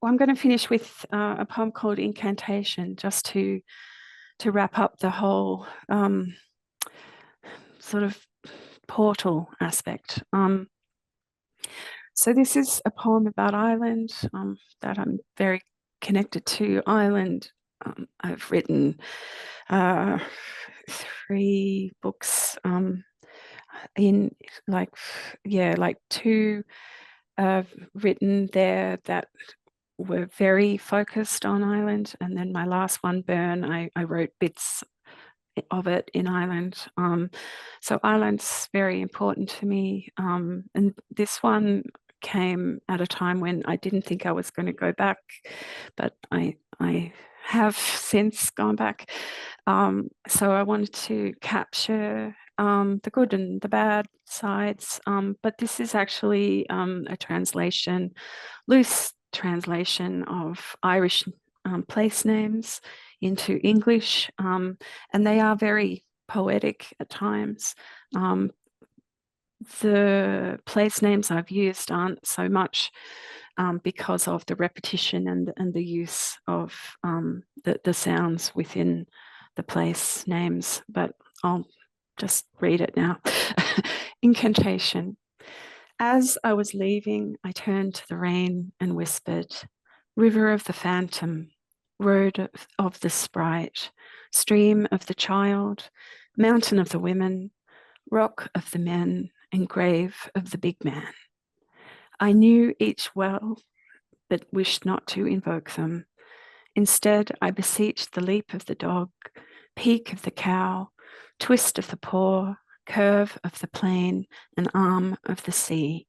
I'm going to finish with a poem called Incantation, just to wrap up the whole sort of portal aspect. So this is a poem about Ireland that I'm very connected to. Ireland. I've written 3 books in like 2 written there that were very focused on Ireland, and then my last one, Burn, I wrote bits of it in Ireland. So Ireland's very important to me, and this one came at a time when I didn't think I was going to go back, but I have since gone back. So I wanted to capture the good and the bad sides, but this is actually a translation, loose translation of Irish place names into English, and they are very poetic at times. The place names I've used aren't so much because of the repetition and the use of the sounds within the place names, but I'll just read it now. Incantation. As I was leaving, I turned to the rain and whispered, river of the phantom, road of the sprite, stream of the child, mountain of the women, rock of the men, and grave of the big man. I knew each well, but wished not to invoke them. Instead, I beseeched the leap of the dog, peak of the cow, twist of the paw, curve of the plain, and arm of the sea.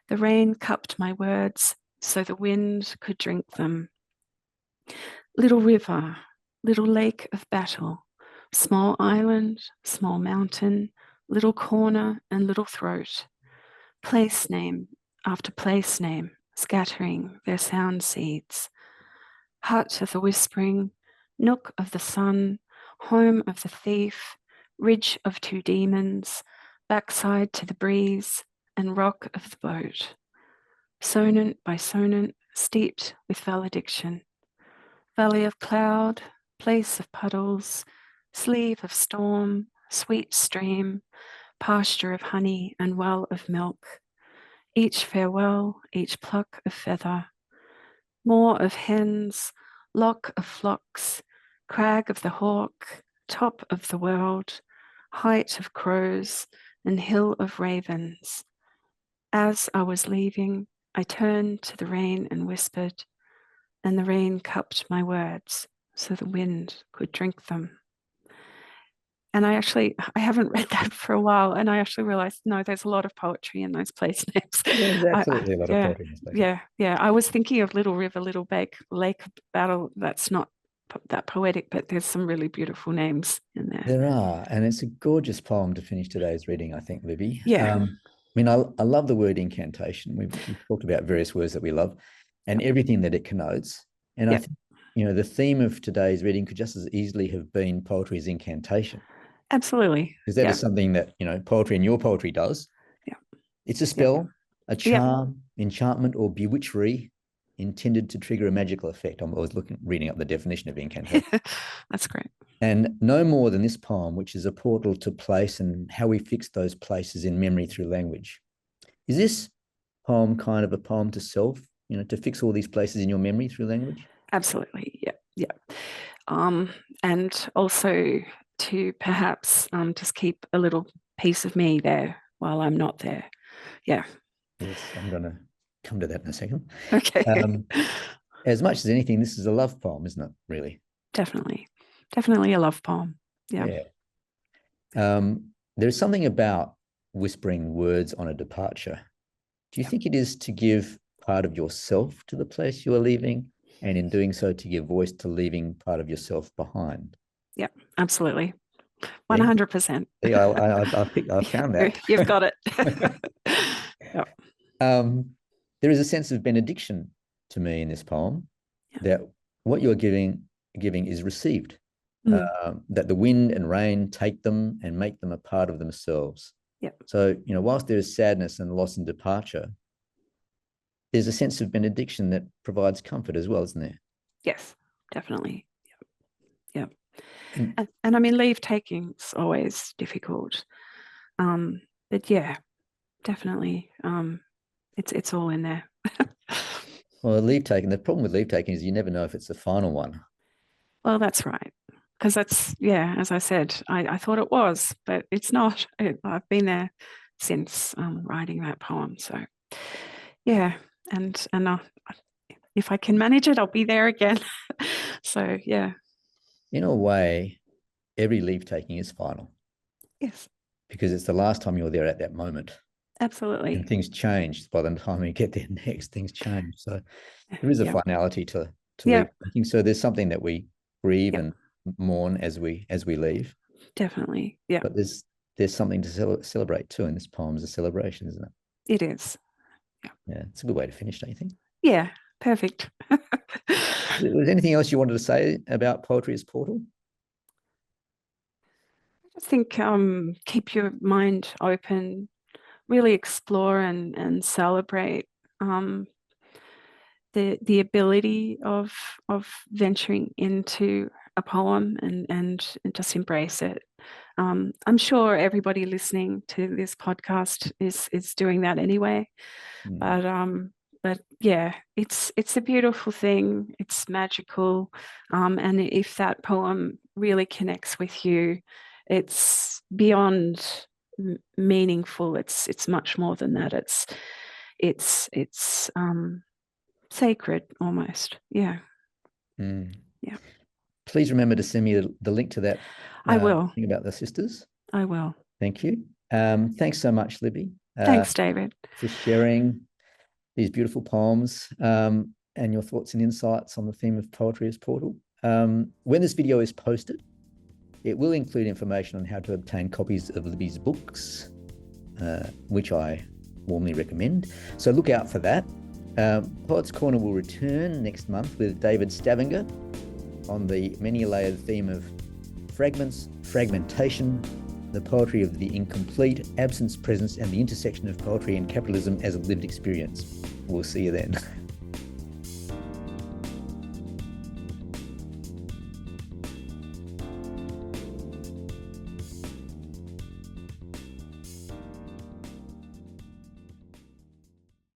The rain cupped my words so the wind could drink them. Little river, little lake of battle, small island, small mountain, little corner and little throat, place name after place name, scattering their sound seeds. Hut of the whispering, nook of the sun, home of the thief, ridge of two demons, backside to the breeze, and rock of the boat. Sonant by sonant, steeped with valediction. Valley of cloud, place of puddles, sleeve of storm, sweet stream, pasture of honey and well of milk. Each farewell, each pluck of feather. Moor of hens, lock of flocks, crag of the hawk, top of the world, height of crows, and hill of ravens. As I was leaving, I turned to the rain and whispered, and the rain cupped my words so the wind could drink them. And I haven't read that for a while, and I actually realized, no, there's a lot of poetry in those place names. There's absolutely a lot of poetry in this place. Yeah. I was thinking of Little River, Little Lake of Battle. That's not that poetic, but there's some really beautiful names in there. There are, and it's a gorgeous poem to finish today's reading, I think, Libby. Yeah. I mean, I love the word incantation. We've talked about various words that we love and everything that it connotes. And I think, the theme of today's reading could just as easily have been poetry as incantation. Absolutely. Because that is something that, poetry and your poetry does. Yeah. It's a spell, a charm, enchantment, or bewitchery intended to trigger a magical effect. I was reading up the definition of incantation. That's great. And no more than this poem, which is a portal to place and how we fix those places in memory through language. Is this poem kind of a poem to self, to fix all these places in your memory through language? Absolutely. Yeah. And also to perhaps just keep a little piece of me there while I'm not there. Yeah. Yes, I'm going to come to that in a second. Okay. As much as anything, this is a love poem, isn't it, really? Definitely a love poem. Yeah. There's something about whispering words on a departure. Do you think it is to give part of yourself to the place you are leaving, and in doing so to give voice to leaving part of yourself behind? Yeah, absolutely. 100%. Yeah, I found that. You've got it. There is a sense of benediction to me in this poem, that what you're giving is received, that the wind and rain take them and make them a part of themselves. So, whilst there is sadness and loss and departure, there's a sense of benediction that provides comfort as well, isn't there? Yes, definitely. Yeah. And I mean, leave taking is always difficult. But yeah, definitely. It's all in there. Well, the problem with leave taking is you never know if it's the final one. Well, that's right. Because that's, as I said, I thought it was, but it's not. I've been there since writing that poem. So, yeah. And if I can manage it, I'll be there again. So, yeah. In a way, every leave taking is final. Yes. Because it's the last time you're there at that moment. Absolutely. And things change by the time we get there next. Things change. So there is a finality to leave making. So there's something that we grieve and mourn as we leave. Definitely. Yeah. But there's something to celebrate too. And this poem is a celebration, isn't it? It is. Yeah, it's a good way to finish, don't you think? Yeah, perfect. Was anything else you wanted to say about poetry as portal? I just think keep your mind open, really explore and celebrate the ability of venturing into a poem and just embrace it. I'm sure everybody listening to this podcast is doing that anyway. But yeah, it's a beautiful thing. It's magical, and if that poem really connects with you, it's beyond meaningful. It's much more than that. It's sacred almost. Yeah. Yeah. Please remember to send me the link to that. I will. Thing about the sisters. I will. Thank you. Thanks so much, Libby. Thanks, David, for sharing these beautiful poems and your thoughts and insights on the theme of poetry as portal. When this video is posted, it will include information on how to obtain copies of Libby's books, which I warmly recommend. So look out for that. Poets Corner will return next month with David Stavanger on the many-layered theme of fragments, fragmentation, the poetry of the incomplete, absence, presence, and the intersection of poetry and capitalism as a lived experience. We'll see you then.